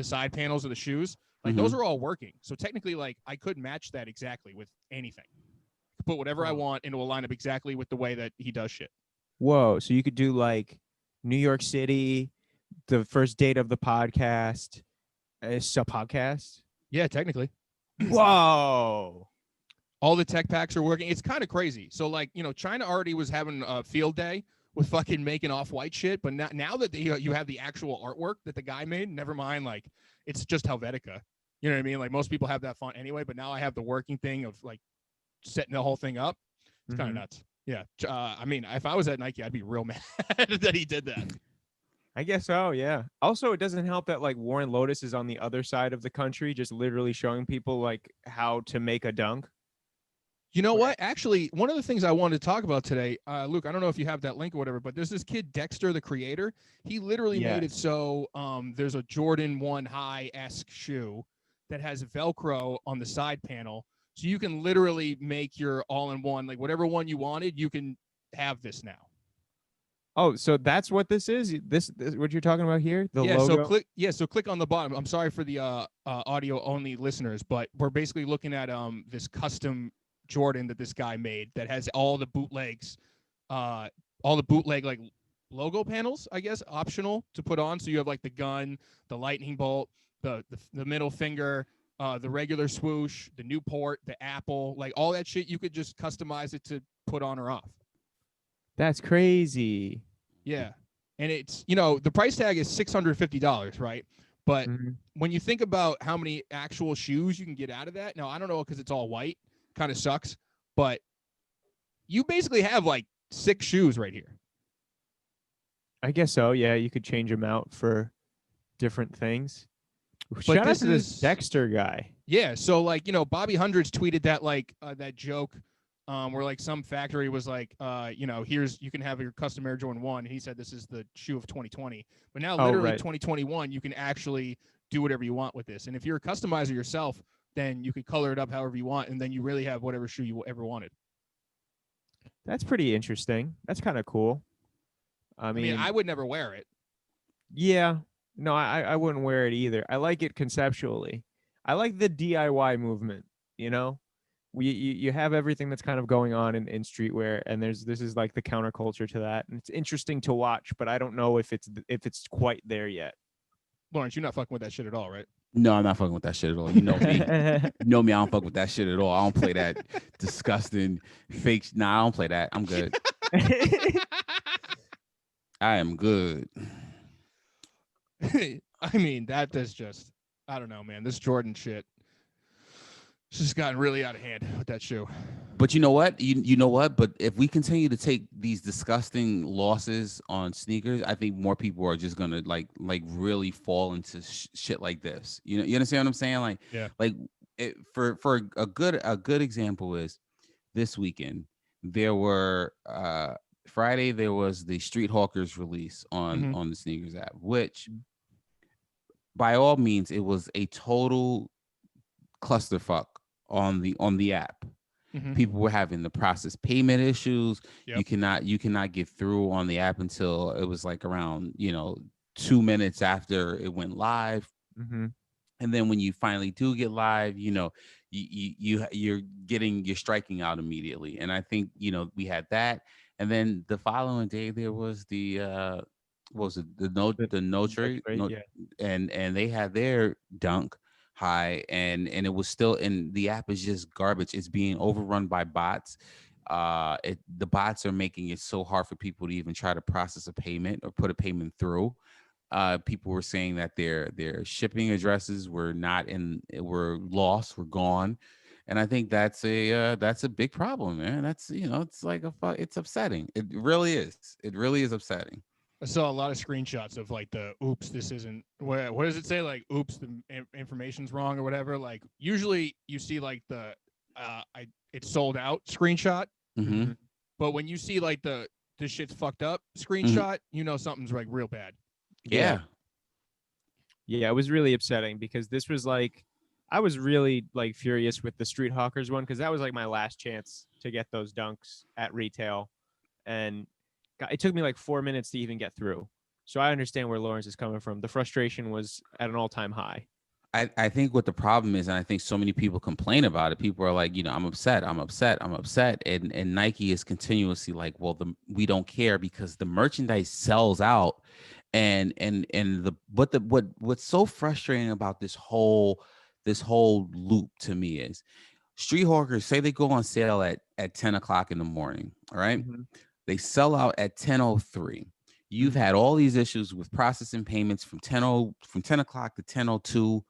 [SPEAKER 1] side panels of the shoes, like those are all working. So technically, like I could match that exactly with anything. Put whatever I want into a lineup exactly with the way that he does shit.
[SPEAKER 2] Whoa! So you could do like New York City, the first date of the podcast. It's a podcast.
[SPEAKER 1] Yeah, technically.
[SPEAKER 2] Whoa!
[SPEAKER 1] All the tech packs are working. It's kind of crazy. So like, China already was having a field day with fucking making Off-White shit, but now that you have the actual artwork that the guy made, never mind, like it's just Helvetica. You know what I mean? Like most people have that font anyway, but now I have the working thing of like setting the whole thing up. It's kind of nuts. Yeah. I mean, if I was at Nike, I'd be real mad that he did that.
[SPEAKER 2] I guess so, yeah. Also, it doesn't help that like Warren Lotus is on the other side of the country, just literally showing people like how to make a dunk.
[SPEAKER 1] You know what? Actually, one of the things I wanted to talk about today, Luke, I don't know if you have that link or whatever, but there's this kid, Dexter, the creator. He literally made it so there's a Jordan 1 high-esque shoe that has Velcro on the side panel. So you can literally make your all-in-one, like whatever one you wanted, you can have this now.
[SPEAKER 2] Oh, so that's what this is? This what you're talking about here? The logo?
[SPEAKER 1] So click on the bottom. I'm sorry for the audio-only listeners, but we're basically looking at this custom Jordan that this guy made that has all the bootlegs, all the bootleg like logo panels, I guess, optional to put on. So you have like the gun, the lightning bolt, the middle finger, the regular swoosh, the Newport, the Apple, like all that shit. You could just customize it to put on or off.
[SPEAKER 2] That's crazy.
[SPEAKER 1] Yeah. And it's, the price tag is $650, right? But when you think about how many actual shoes you can get out of that, now I don't know because it's all white. Kind of sucks, but you basically have like 6 shoes right here.
[SPEAKER 2] I guess so. Yeah, you could change them out for different things.
[SPEAKER 1] But
[SPEAKER 2] shout out to this Dexter guy.
[SPEAKER 1] Yeah, so like Bobby Hundreds tweeted that like that joke, where like some factory was like, here's you can have your custom Air Jordan 1. And he said this is the shoe of 2020, but now literally 2021 you can actually do whatever you want with this. And if you're a customizer yourself, then you could color it up however you want, and then you really have whatever shoe you ever wanted.
[SPEAKER 2] That's pretty interesting. That's kind of cool. I mean,
[SPEAKER 1] I would never wear it.
[SPEAKER 2] Yeah. No, I wouldn't wear it either. I like it conceptually. I like the DIY movement, You have everything that's kind of going on in streetwear, and this is like the counterculture to that. And it's interesting to watch, but I don't know if it's quite there yet.
[SPEAKER 1] Lawrence, you're not fucking with that shit at all, right?
[SPEAKER 3] No, I'm not fucking with that shit at all. You know me. I don't fuck with that shit at all. I don't play that disgusting fake. Nah, I don't play that. I'm good. I am good.
[SPEAKER 1] I mean, that is just, I don't know, man. This Jordan shit, it's just gotten really out of hand with that shoe.
[SPEAKER 3] But you know what? You know what? But if we continue to take these disgusting losses on sneakers, I think more people are just gonna like really fall into shit like this. You understand what I'm saying? Like,
[SPEAKER 1] yeah.
[SPEAKER 3] Like for a good example is this weekend there were Friday there was the Street Hawkers release on the sneakers app, which by all means it was a total clusterfuck on the app. People were having the process payment issues. Yep. You cannot get through on the app until it was like around 2 minutes after it went live. And And then when you finally do get live, you're striking out immediately. And I think, we had that. And then the following day there was the what was it, the no trade,
[SPEAKER 2] Yeah.
[SPEAKER 3] and they had their dunk high, and it was still, and the app is just garbage. It's being overrun by bots. The bots are making it so hard for people to even try to process a payment or put a payment through. People were saying that their shipping addresses were lost, were gone, and I think that's a big problem, man. That's it's like it's upsetting. It really is. It really is upsetting.
[SPEAKER 1] I saw a lot of screenshots of like the oops, this isn't what does it say? Like oops, the information's wrong or whatever. Like usually you see like the it's sold out screenshot,
[SPEAKER 3] Mm-hmm.
[SPEAKER 1] but when you see like this shit's fucked up screenshot, something's like real bad.
[SPEAKER 3] Yeah.
[SPEAKER 2] Yeah, it was really upsetting because this was like, I was really like furious with the Street Hawkers one because that was like my last chance to get those dunks at retail. And it took me like 4 minutes to even get through. So I understand where Lawrence is coming from. The frustration was at an all-time high.
[SPEAKER 3] I think what the problem is, and I think so many people complain about it. People are like, I'm upset. And Nike is continuously like, well, we don't care because the merchandise sells out. What's so frustrating about this whole loop to me is Street Hawkers, say they go on sale at 10 o'clock in the morning. All right.
[SPEAKER 2] Mm-hmm.
[SPEAKER 3] They sell out at 10:03. You've had all these issues with processing payments from 10 o'clock to 10:02.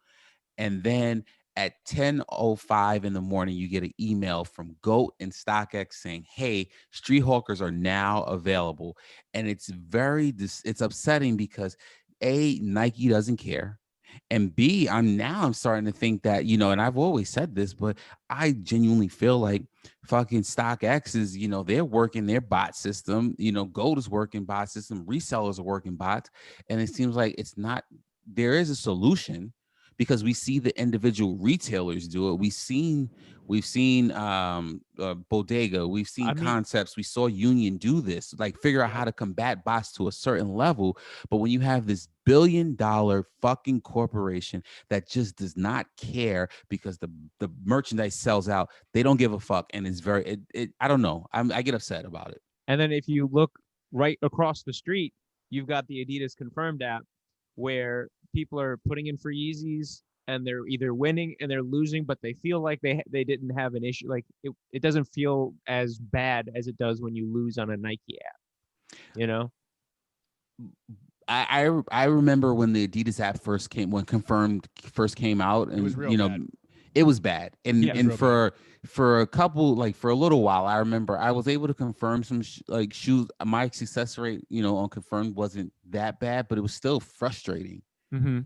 [SPEAKER 3] And then at 10:05 in the morning, you get an email from GOAT and StockX saying, hey, Street Hawkers are now available. And it's it's upsetting because A, Nike doesn't care. And B, I'm starting to think that, and I've always said this, but I genuinely feel like fucking StockX is, they're working their bot system, GOAT is working bot system, resellers are working bots. And it seems like there is a solution, because we see the individual retailers do it. We've seen Bodega, we've seen Concepts, we saw Union do this, like figure out how to combat bots to a certain level. But when you have this $1 billion fucking corporation that just does not care because the merchandise sells out, they don't give a fuck, and it's I don't know. I get upset about it.
[SPEAKER 2] And then if you look right across the street, you've got the Adidas Confirmed app, where people are putting in for Yeezys and they're either winning and they're losing, but they feel like they didn't have an issue. Like it doesn't feel as bad as it does when you lose on a Nike app,
[SPEAKER 3] I remember when the Adidas app when Confirmed first came out, and
[SPEAKER 1] it was real bad.
[SPEAKER 3] It was bad. And for a couple, like for a little while, I remember I was able to confirm some shoes. My success rate, on Confirmed wasn't that bad, but it was still frustrating.
[SPEAKER 2] Mm-hmm.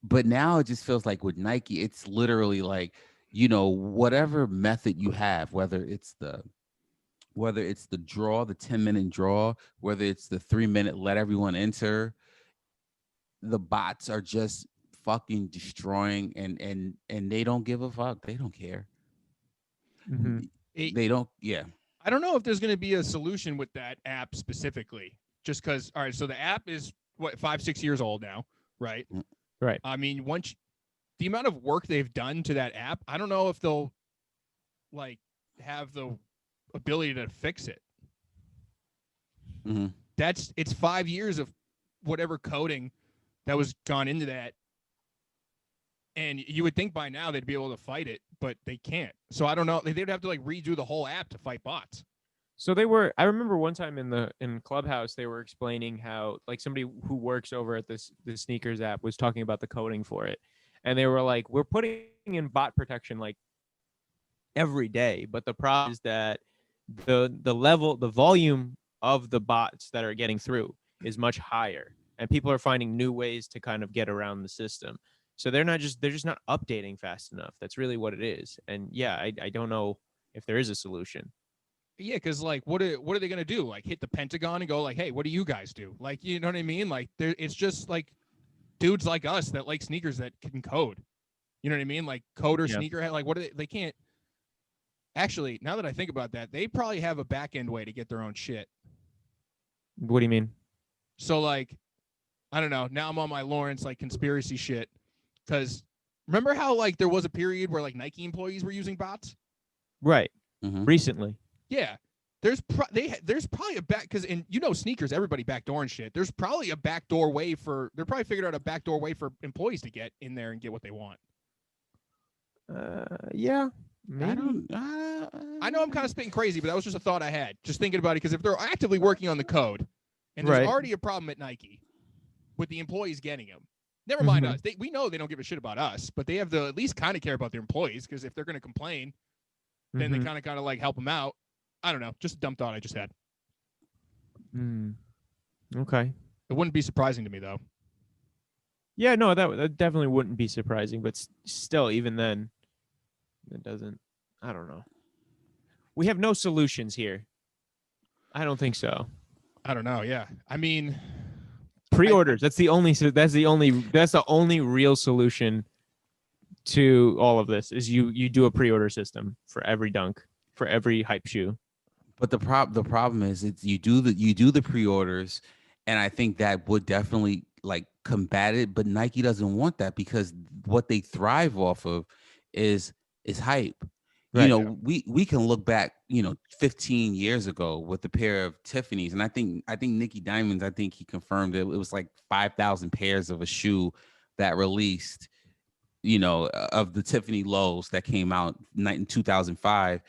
[SPEAKER 3] But now it just feels like with Nike, it's literally like, whatever method you have, whether it's the draw, the 10-minute draw, whether it's the 3-minute let everyone enter, the bots are just fucking destroying, and they don't give a fuck. They don't care.
[SPEAKER 2] Mm-hmm.
[SPEAKER 3] They don't. Yeah.
[SPEAKER 1] I don't know if there's going to be a solution with that app specifically, just because. All right, so the app is 5-6 years old now, right?
[SPEAKER 2] Right.
[SPEAKER 1] I mean, the amount of work they've done to that app, I don't know if they'll like have the ability to fix it.
[SPEAKER 3] Mm-hmm.
[SPEAKER 1] It's 5 years of whatever coding that was gone into that. And you would think by now they'd be able to fight it, but they can't. So I don't know. They'd have to like redo the whole app to fight bots.
[SPEAKER 2] So I remember one time in Clubhouse, they were explaining how like somebody who works over at the sneakers app was talking about the coding for it. And they were like, we're putting in bot protection like every day. But the problem is that the volume of the bots that are getting through is much higher. And people are finding new ways to kind of get around the system. So they're just not updating fast enough. That's really what it is. And yeah, I don't know if there is a solution.
[SPEAKER 1] Yeah, because like, what are they gonna do? Like, hit the Pentagon and go like, hey, what do you guys do? Like, you know what I mean? Like, it's just like dudes like us that like sneakers that can code. You know what I mean? Like coder, sneakerhead. Like, what are they can't. Actually, now that I think about that, they probably have a back end way to get their own shit.
[SPEAKER 2] What do you mean?
[SPEAKER 1] So like, I don't know. Now I'm on my Lawrence like conspiracy shit. Because remember how like there was a period where like Nike employees were using bots?
[SPEAKER 2] Right.
[SPEAKER 3] Mhm.
[SPEAKER 2] Recently.
[SPEAKER 1] Yeah. There's probably a back because in sneakers, everybody backdoor and shit. There's probably a backdoor way they're probably figured out a backdoor way for employees to get in there and get what they want.
[SPEAKER 2] Yeah. Maybe.
[SPEAKER 1] I know I'm kind of spitting crazy, but that was just a thought I had. Just thinking about it, because if they're actively working on the code, and there's already a problem at Nike with the employees getting them, never mind us. We know they don't give a shit about us, but they have to at least kind of care about their employees, because if they're going to complain, then they kind of like help them out. I don't know. Just a dumb thought I just had.
[SPEAKER 2] Okay.
[SPEAKER 1] It wouldn't be surprising to me, though.
[SPEAKER 2] Yeah, no, that definitely wouldn't be surprising, but still, even then, it doesn't. I don't know. We have no solutions here. I don't think so.
[SPEAKER 1] I don't know. Yeah, I mean,
[SPEAKER 2] pre-orders. That's the only real solution to all of this. Is you do a pre-order system for every dunk, for every hype shoe.
[SPEAKER 3] But the problem is you do the pre-orders, and I think that would definitely like combat it. But Nike doesn't want that, because what they thrive off of is hype.
[SPEAKER 2] Right.
[SPEAKER 3] You know, we can look back, 15 years ago with a pair of Tiffany's, and I think Nicky Diamonds, I think he confirmed it was like 5,000 pairs of a shoe that released, of the Tiffany lows that came out in 2005.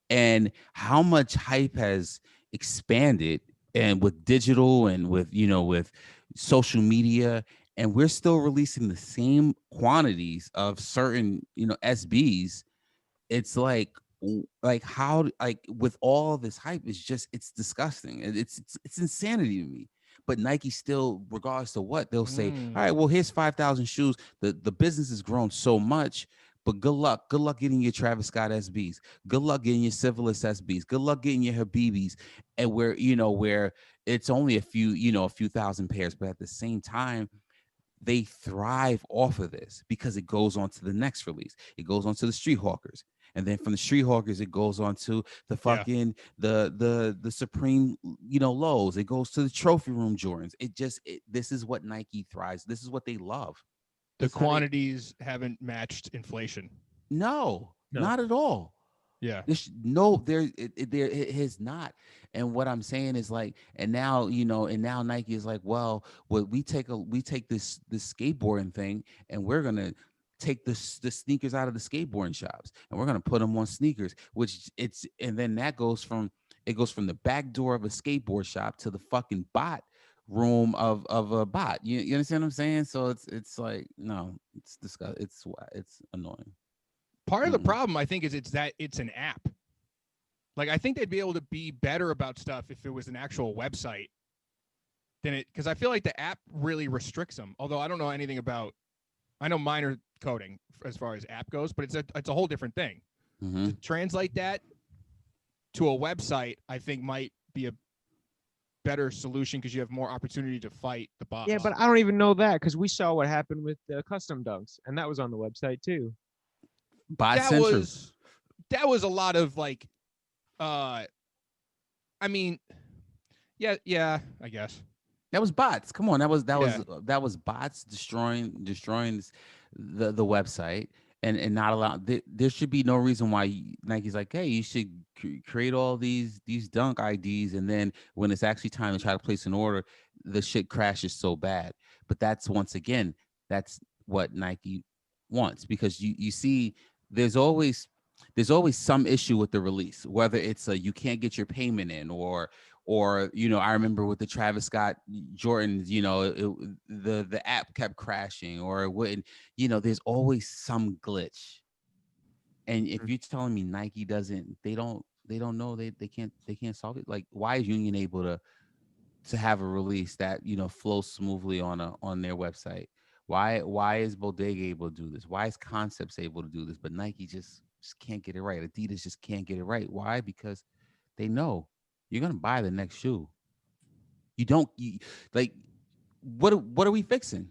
[SPEAKER 3] And how much hype has expanded, and with digital and with social media, and we're still releasing the same quantities of certain SBs. It's like how, like, with all this hype, it's disgusting. It's insanity to me. But Nike still, regardless of what, they'll say, all right, well, here's 5,000 shoes. The business has grown so much. But good luck getting your Travis Scott SBs. Good luck getting your Civilis SBs. Good luck getting your Habibis. And where it's only a few thousand pairs, but at the same time, they thrive off of this, because it goes on to the next release. It goes on to the Street Hawkers. And then from the Street Hawkers, it goes on to the fucking the Supreme, lows. It goes to the Trophy Room Jordans. This is what Nike thrives. This is what they love.
[SPEAKER 1] The quantities haven't matched inflation.
[SPEAKER 3] No, not at all.
[SPEAKER 1] Yeah.
[SPEAKER 3] It has not. And what I'm saying is, like, and now Nike is like, well, we take this skateboarding thing, and we're gonna take the sneakers out of the skateboarding shops, and we're gonna put them on sneakers, and then that goes from the back door of a skateboard shop to the fucking bot room of a bot. You understand what I'm saying? So it's like, no, it's disgusting. It's annoying.
[SPEAKER 1] Part of the problem, I think, is it's an app. Like, I think they'd be able to be better about stuff if it was an actual website because I feel like the app really restricts them. Although I don't know anything about, I know minor coding as far as app goes, but it's a whole different thing. To translate that to a website, I think might be a better solution, because you have more opportunity to fight the bots.
[SPEAKER 2] Yeah, but I don't even know that, because we saw what happened with the custom dunks, and that was on the website too.
[SPEAKER 1] That was a lot of like, I mean, yeah, I guess
[SPEAKER 3] that was bots. Come on, that was bots destroying the website, and not allow. There should be no reason why Nike's like, hey, you should create all these dunk IDs, and then when it's actually time to try to place an order, the shit crashes so bad. But that's what Nike wants, because you see, there's always some issue with the release, whether it's you can't get your payment in, or I remember with the Travis Scott Jordans, the app kept crashing, or it wouldn't, there's always some glitch. And if you're telling me Nike they don't know, they can't solve it, like, why is Union able to have a release that flows smoothly on their website? Why is Bodega able to do this? Why is Concepts able to do this? But Nike just can't get it right. Adidas just can't get it right. Why? Because they know you're gonna buy the next shoe. What are we fixing?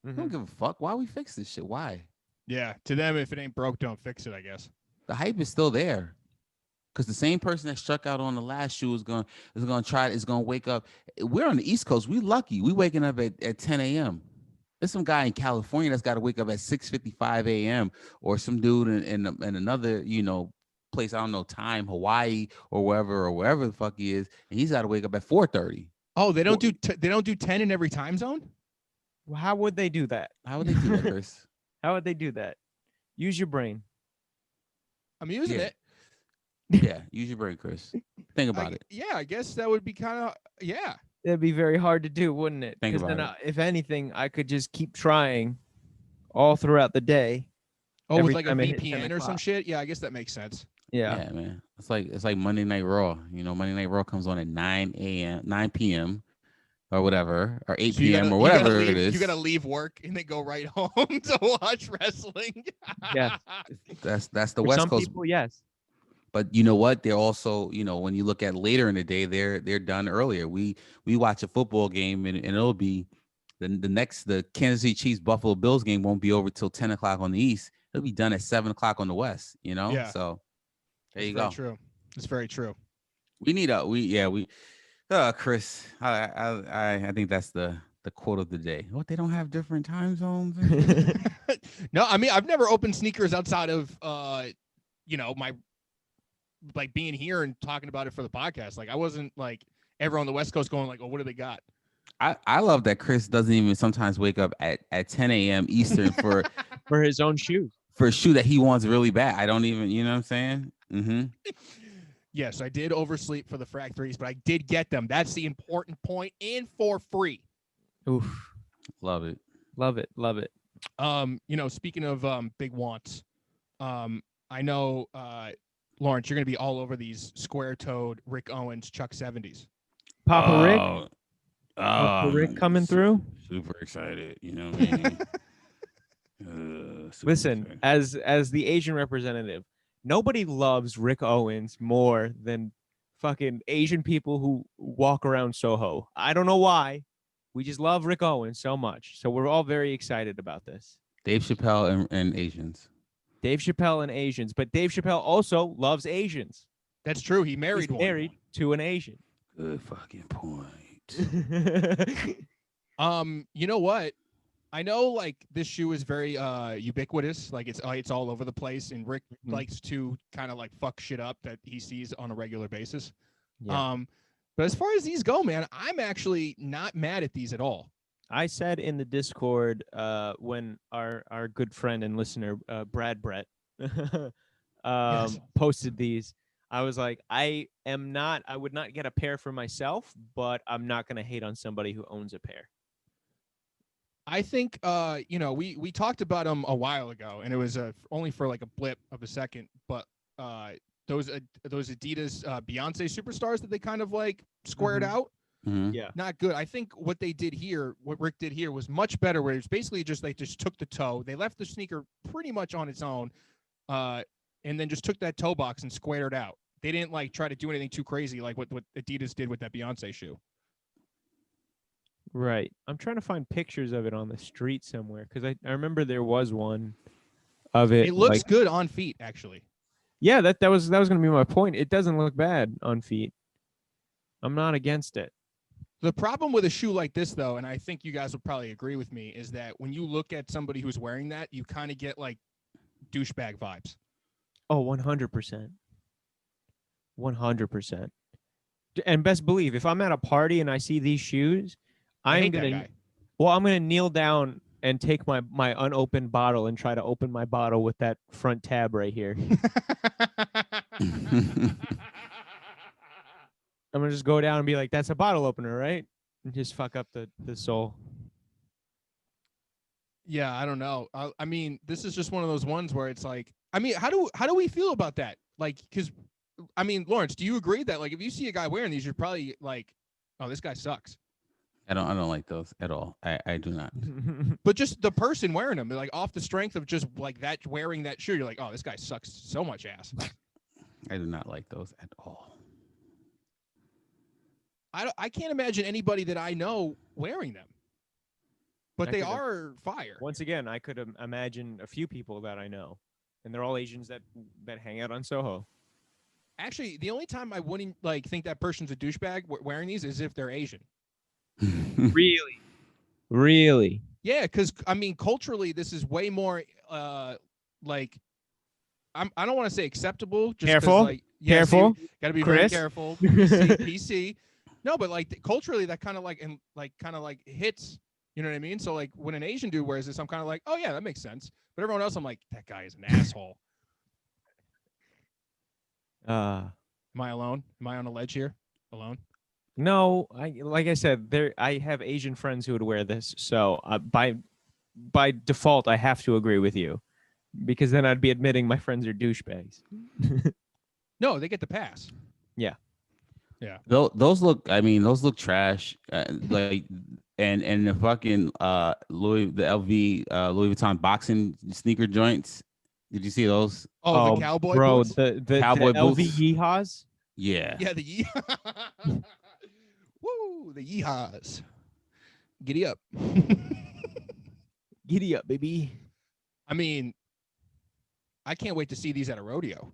[SPEAKER 3] I don't give a fuck. Why we fix this shit? Why?
[SPEAKER 1] Yeah, to them, if it ain't broke, don't fix it, I guess.
[SPEAKER 3] The hype is still there, because the same person that struck out on the last shoe is gonna wake up. We're on the East Coast. We lucky. We waking up at 10 a.m. There's some guy in California that's got to wake up at 6:55 a.m. or some dude in another, place, I don't know, time, Hawaii or wherever the fuck he is, and he's got to wake up at 4:30.
[SPEAKER 1] Oh, they don't do 10 in every time zone?
[SPEAKER 2] Well, how would they do that?
[SPEAKER 3] How would they do that, Chris?
[SPEAKER 2] How would they do that? Use your brain.
[SPEAKER 1] I'm using it.
[SPEAKER 3] Yeah, use your brain, Chris. Think about it.
[SPEAKER 1] Yeah, I guess that would be kind of, yeah.
[SPEAKER 2] That'd be very hard to do, wouldn't it?
[SPEAKER 3] Think
[SPEAKER 2] Because
[SPEAKER 3] about
[SPEAKER 2] then, if anything, I could just keep trying all throughout the day.
[SPEAKER 1] Oh, with
[SPEAKER 2] every
[SPEAKER 1] like a
[SPEAKER 2] time it hit
[SPEAKER 1] VPN
[SPEAKER 2] 10
[SPEAKER 1] or some
[SPEAKER 2] o'clock.
[SPEAKER 1] shit? Yeah, I guess that makes sense.
[SPEAKER 2] Yeah.
[SPEAKER 3] Man. It's like Monday Night Raw. Monday Night Raw comes on at 9 p.m. or whatever, or 8 p.m. or whatever it is.
[SPEAKER 1] You gotta leave work and then go right home to watch wrestling.
[SPEAKER 2] Yeah.
[SPEAKER 3] That's the
[SPEAKER 2] For
[SPEAKER 3] West
[SPEAKER 2] some
[SPEAKER 3] Coast.
[SPEAKER 2] people, yes.
[SPEAKER 3] But you know what? They're also, when you look at later in the day, they're done earlier. We watch a football game and it'll be the Kansas City Chiefs Buffalo Bills game won't be over till 10 o'clock on the East. It'll be done at 7 o'clock on the West.
[SPEAKER 1] Yeah.
[SPEAKER 3] So there you
[SPEAKER 1] go.
[SPEAKER 3] go.
[SPEAKER 1] True. It's very true.
[SPEAKER 3] We need Chris. I think that's the quote of the day. What, they don't have different time zones?
[SPEAKER 1] No, I mean, I've never opened sneakers outside of my like being here and talking about it for the podcast. Like I wasn't like ever on the West Coast going like, oh, what do they got?
[SPEAKER 3] I love that Chris doesn't even sometimes wake up at 10 a.m. Eastern for
[SPEAKER 2] his own shoes.
[SPEAKER 3] For a shoe that he wants really bad. I don't even, you know what I'm saying? Mm-hmm.
[SPEAKER 1] Yes, I did oversleep for the Frag 3s, but I did get them. That's the important point, and for free.
[SPEAKER 2] Oof.
[SPEAKER 3] Love it.
[SPEAKER 2] Love it. Love it.
[SPEAKER 1] Speaking of big wants, I know Lawrence, you're gonna be all over these square-toed Rick Owens Chuck 70s.
[SPEAKER 2] Papa Rick? Papa Rick coming through?
[SPEAKER 3] Super excited. You know what I mean?
[SPEAKER 2] Listen, as the Asian representative, nobody loves Rick Owens more than fucking Asian people who walk around Soho. I don't know why. We just love Rick Owens so much. So we're all very excited about this.
[SPEAKER 3] Dave Chappelle and Asians.
[SPEAKER 2] Dave Chappelle and Asians. But Dave Chappelle also loves Asians.
[SPEAKER 1] That's true. He's
[SPEAKER 2] married to an Asian.
[SPEAKER 3] Good fucking point.
[SPEAKER 1] You know what? I know like this shoe is very ubiquitous, like it's all over the place, and Rick likes to kind of like fuck shit up that he sees on a regular basis.
[SPEAKER 2] Yeah.
[SPEAKER 1] But as far as these go, man, I'm actually not mad at these at all.
[SPEAKER 2] I said in the Discord when our good friend and listener Brad Brett posted these, I was like, I would not get a pair for myself, but I'm not going to hate on somebody who owns a pair.
[SPEAKER 1] I think, we talked about them a while ago, and it was only for like a blip of a second, but those Adidas Beyonce Superstars that they kind of like squared out,
[SPEAKER 2] yeah,
[SPEAKER 1] not good. I think what Rick did here was much better, where it's basically they just took the toe, they left the sneaker pretty much on its own, and then just took that toe box and squared it out. They didn't like try to do anything too crazy like what Adidas did with that Beyonce shoe.
[SPEAKER 2] Right. I'm trying to find pictures of it on the street somewhere because I remember there was one of it.
[SPEAKER 1] It looks good on feet, actually.
[SPEAKER 2] Yeah, that was going to be my point. It doesn't look bad on feet. I'm not against it.
[SPEAKER 1] The problem with a shoe like this, though, and I think you guys would probably agree with me, is that when you look at somebody who's wearing that, you kind of get like douchebag vibes.
[SPEAKER 2] Oh, 100%. 100%. And best believe, if I'm at a party and I see these shoes, I'm gonna kneel down and take my unopened bottle and try to open my bottle with that front tab right here. I'm gonna just go down and be like, "That's a bottle opener, right?" And just fuck up the sole.
[SPEAKER 1] Yeah, I don't know. I mean, this is just one of those ones where it's like, I mean, how do we feel about that? Like, because, I mean, Lawrence, do you agree that like if you see a guy wearing these, you're probably like, oh, this guy sucks.
[SPEAKER 3] I don't like those at all. I do not.
[SPEAKER 1] But just the person wearing them, like off the strength of just like that wearing that shoe, you're like, oh, this guy sucks so much ass.
[SPEAKER 3] I do not like those at all.
[SPEAKER 1] I can't imagine anybody that I know wearing them. But they are fire.
[SPEAKER 2] Once again, I could imagine a few people that I know, and they're all Asians that hang out on Soho.
[SPEAKER 1] Actually, the only time I wouldn't like think that person's a douchebag wearing these is if they're Asian.
[SPEAKER 2] Really?
[SPEAKER 1] Yeah, because I mean, culturally, this is way more like I don't want to say acceptable. Just
[SPEAKER 2] Careful.
[SPEAKER 1] like
[SPEAKER 2] Careful.
[SPEAKER 1] Got to be very
[SPEAKER 2] Chris.
[SPEAKER 1] careful. PC, PC. No, but like culturally, that kind of like and like kind of like hits. You know what I mean? So like when an Asian dude wears this, I'm kind of like, oh yeah, that makes sense. But everyone else, I'm like, that guy is an asshole. Am I alone? Am I on a ledge here? Alone?
[SPEAKER 2] No, like I said, I have Asian friends who would wear this, so by default, I have to agree with you, because then I'd be admitting my friends are douchebags.
[SPEAKER 1] No, they get the pass.
[SPEAKER 2] Yeah.
[SPEAKER 1] Yeah.
[SPEAKER 3] Those look. I mean, those look trash. Like, and the fucking the LV Louis Vuitton boxing sneaker joints. Did you see those?
[SPEAKER 1] Oh, the cowboy
[SPEAKER 2] bro,
[SPEAKER 1] boots?
[SPEAKER 2] the
[SPEAKER 3] Cowboy
[SPEAKER 2] LV
[SPEAKER 3] boots?
[SPEAKER 2] yeehaws.
[SPEAKER 3] Yeah.
[SPEAKER 1] Yeah, the yeehaws. Woo, the yeehaws. Giddy up.
[SPEAKER 2] Giddy up, baby.
[SPEAKER 1] I mean, I can't wait to see these at a rodeo.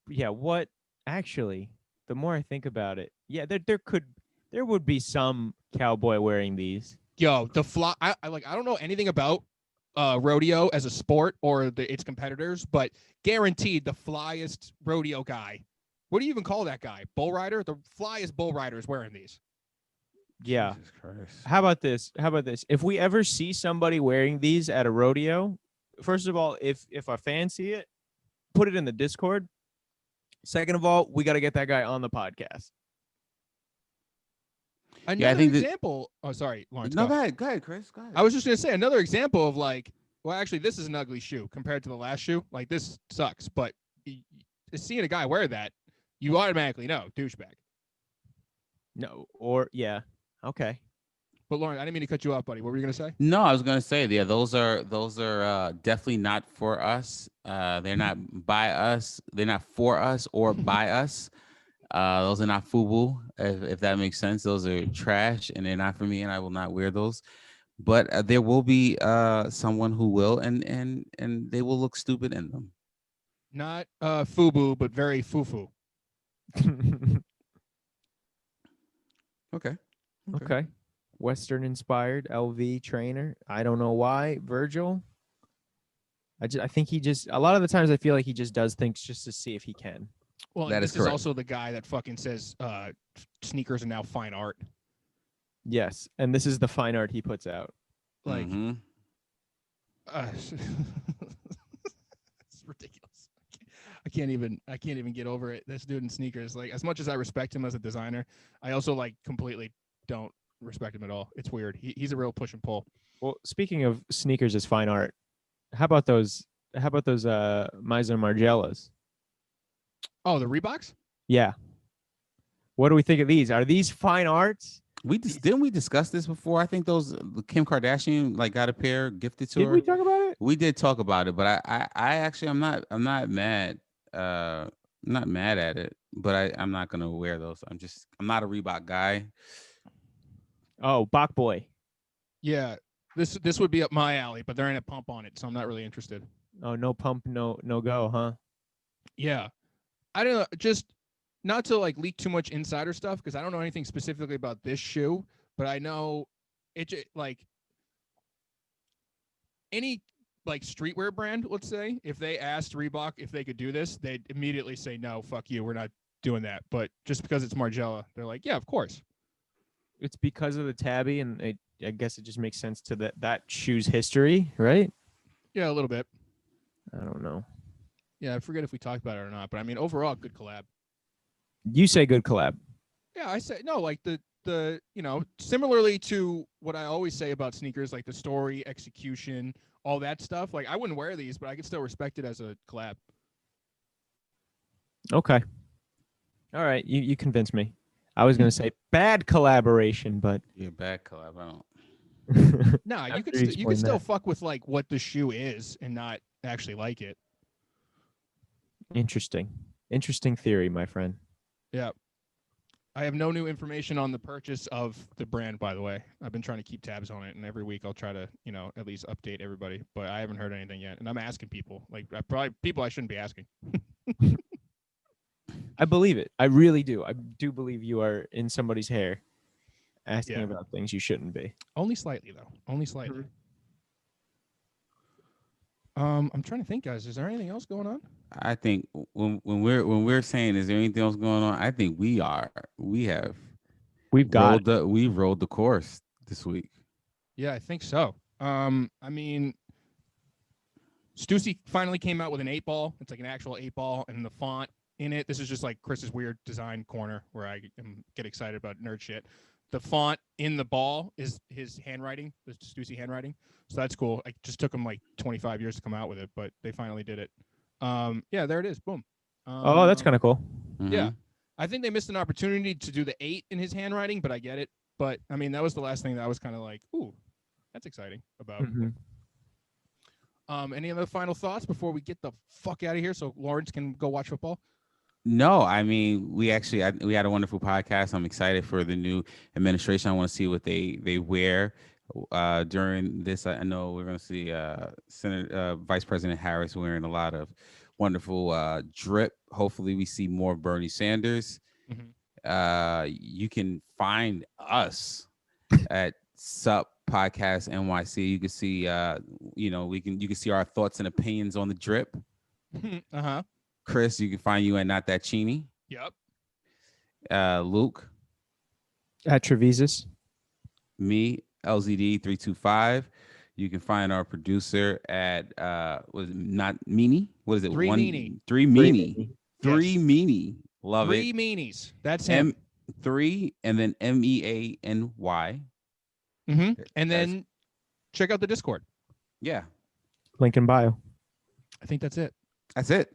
[SPEAKER 2] Yeah, what actually, the more I think about it, yeah, there would be some cowboy wearing these.
[SPEAKER 1] Yo, the fly. I don't know anything about rodeo as a sport or its competitors, but guaranteed the flyest rodeo guy. What do you even call that guy? Bull rider? The flyest bull rider is wearing these.
[SPEAKER 2] Yeah.
[SPEAKER 3] Jesus Christ.
[SPEAKER 2] How about this? If we ever see somebody wearing these at a rodeo, first of all, if a fan see it, put it in the Discord. Second of all, we got to get that guy on the podcast.
[SPEAKER 1] Another example. Oh, sorry, Lawrence.
[SPEAKER 3] No, go ahead, Chris. Go ahead.
[SPEAKER 1] I was just gonna say another example of like, well, actually, this is an ugly shoe compared to the last shoe. Like this sucks, but seeing a guy wear that, you automatically know douchebag.
[SPEAKER 2] No, or yeah, okay.
[SPEAKER 1] But Lauren, I didn't mean to cut you off, buddy. What were you gonna say?
[SPEAKER 3] No, I was gonna say, yeah, those are definitely not for us. They're not by us. They're not for us or by us. Those are not FUBU, if that makes sense. Those are trash, and they're not for me, and I will not wear those. But there will be someone who will, and they will look stupid in them.
[SPEAKER 1] Not FUBU, but very fufu.
[SPEAKER 3] Okay.
[SPEAKER 2] Western inspired LV trainer. I don't know why. Virgil. I think he just, a lot of the times I feel like he just does things just to see if he can.
[SPEAKER 1] Well,
[SPEAKER 3] That
[SPEAKER 1] this
[SPEAKER 3] is
[SPEAKER 1] is
[SPEAKER 3] correct.
[SPEAKER 1] also the guy that fucking says sneakers are now fine art.
[SPEAKER 2] Yes, and this is the fine art he puts out.
[SPEAKER 1] Like,
[SPEAKER 3] Mhm.
[SPEAKER 1] it's ridiculous. I can't even get over it. This dude in sneakers, like, as much as I respect him as a designer, I also like completely don't respect him at all. It's weird. He's a real push and pull.
[SPEAKER 2] Well, speaking of sneakers as fine art, how about those Meiser Margielas?
[SPEAKER 1] Oh, the Reeboks?
[SPEAKER 2] Yeah. What do we think of these? Are these fine arts?
[SPEAKER 3] Didn't we discuss this before? I think those Kim Kardashian like got a pair gifted to
[SPEAKER 2] Did
[SPEAKER 3] her.
[SPEAKER 2] we talk about it?
[SPEAKER 3] We did talk about it, but I actually I'm not mad. Not mad at it, but I'm not gonna wear those. I'm not a Reebok guy.
[SPEAKER 2] Oh, Bach Boy.
[SPEAKER 1] Yeah. This would be up my alley, but there ain't a pump on it, so I'm not really interested.
[SPEAKER 2] Oh, no pump, no go, huh?
[SPEAKER 1] Yeah. I don't know, just not to like leak too much insider stuff because I don't know anything specifically about this shoe, but I know it like any like streetwear brand, let's say, if they asked Reebok if they could do this, they'd immediately say no, fuck you, we're not doing that. But just because it's Margiela, they're like, yeah, of course.
[SPEAKER 2] It's because of the tabby, and I guess it just makes sense to that shoe's history, right?
[SPEAKER 1] Yeah, a little bit.
[SPEAKER 2] I don't know.
[SPEAKER 1] Yeah, I forget if we talked about it or not, but I mean, overall, good collab.
[SPEAKER 2] You say good collab.
[SPEAKER 1] Yeah, I say no, like the similarly to what I always say about sneakers, like the story, execution, all that stuff. Like I wouldn't wear these, but I could still respect it as a collab.
[SPEAKER 2] Okay. All right, you convinced me. I was gonna say bad collaboration, but
[SPEAKER 3] Yeah, bad collab. I don't.
[SPEAKER 1] No, you
[SPEAKER 2] After
[SPEAKER 1] could
[SPEAKER 2] you
[SPEAKER 1] you could
[SPEAKER 2] explain
[SPEAKER 1] still
[SPEAKER 2] that.
[SPEAKER 1] fuck with like what the shoe is and not actually like it.
[SPEAKER 2] Interesting theory, my friend.
[SPEAKER 1] Yeah. I have no new information on the purchase of the brand, by the way. I've been trying to keep tabs on it, and every week I'll try to, at least update everybody. But I haven't heard anything yet, and I'm asking people, like probably people I shouldn't be asking.
[SPEAKER 2] I believe it. I really do. I do believe you are in somebody's hair. asking
[SPEAKER 1] Yeah.
[SPEAKER 2] about things you shouldn't be.
[SPEAKER 1] Only slightly though. Only slightly.
[SPEAKER 2] Mm-hmm.
[SPEAKER 1] I'm trying to think, guys. Is there anything else going on?
[SPEAKER 3] I think when we're saying, is there anything else going on? I think we have
[SPEAKER 2] We've got
[SPEAKER 3] we rolled the course this week.
[SPEAKER 1] Yeah, I think so. I mean, Stussy finally came out with an 8-ball. It's like an actual 8-ball, and the font in it. This is just like Chris's weird design corner where I get excited about nerd shit. The font in the ball is his handwriting, the Stussy handwriting. So that's cool. It just took him like 25 years to come out with it, but they finally did it. Yeah, there it is. Boom.
[SPEAKER 2] oh, that's kind of cool.
[SPEAKER 3] Mhm.
[SPEAKER 1] Yeah. I think they missed an opportunity to do the 8 in his handwriting, but I get it. But I mean, that was the last thing that I was kind of like, ooh, that's exciting about.
[SPEAKER 2] Mhm.
[SPEAKER 1] Any other final thoughts before we get the fuck out of here so Lawrence can go watch football?
[SPEAKER 3] No, I mean, we had a wonderful podcast. I'm excited for the new administration. I want to see what they wear during this. I know we're going to see Vice President Harris wearing a lot of wonderful drip. Hopefully, we see more Bernie Sanders.
[SPEAKER 1] Mhm.
[SPEAKER 3] You can find us at Sup Podcast NYC. You can see, you can see our thoughts and opinions on the drip.
[SPEAKER 1] Uh-huh.
[SPEAKER 3] Chris, you can find you at Not That Cheney.
[SPEAKER 1] Yep.
[SPEAKER 3] Luke,
[SPEAKER 2] At Trevises.
[SPEAKER 3] me, LZD325. You can find our producer at was it not Meanie? What is it?
[SPEAKER 1] Three Meanie.
[SPEAKER 3] Three Meanie.
[SPEAKER 1] Yes.
[SPEAKER 3] Three Meanie. Love
[SPEAKER 1] Three
[SPEAKER 3] it.
[SPEAKER 1] meanies. That's him.
[SPEAKER 3] M3 and then MEANY.
[SPEAKER 1] Mm-hmm. And then check out the Discord.
[SPEAKER 3] Yeah,
[SPEAKER 2] Link in bio.
[SPEAKER 1] I think that's it.
[SPEAKER 3] that's it.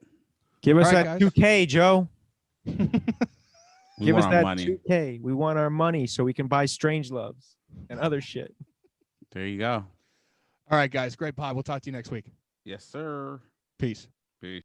[SPEAKER 2] Give us
[SPEAKER 1] All right,
[SPEAKER 2] that
[SPEAKER 1] guys.
[SPEAKER 2] 2K, Joe.
[SPEAKER 3] We
[SPEAKER 2] Give us
[SPEAKER 3] want our
[SPEAKER 2] that
[SPEAKER 3] money.
[SPEAKER 2] 2K. We want our money so we can buy Strange Loves and other shit.
[SPEAKER 3] There you go.
[SPEAKER 1] All right, guys. Great pod. We'll talk to you next week.
[SPEAKER 3] Yes, sir.
[SPEAKER 1] Peace.
[SPEAKER 3] Peace.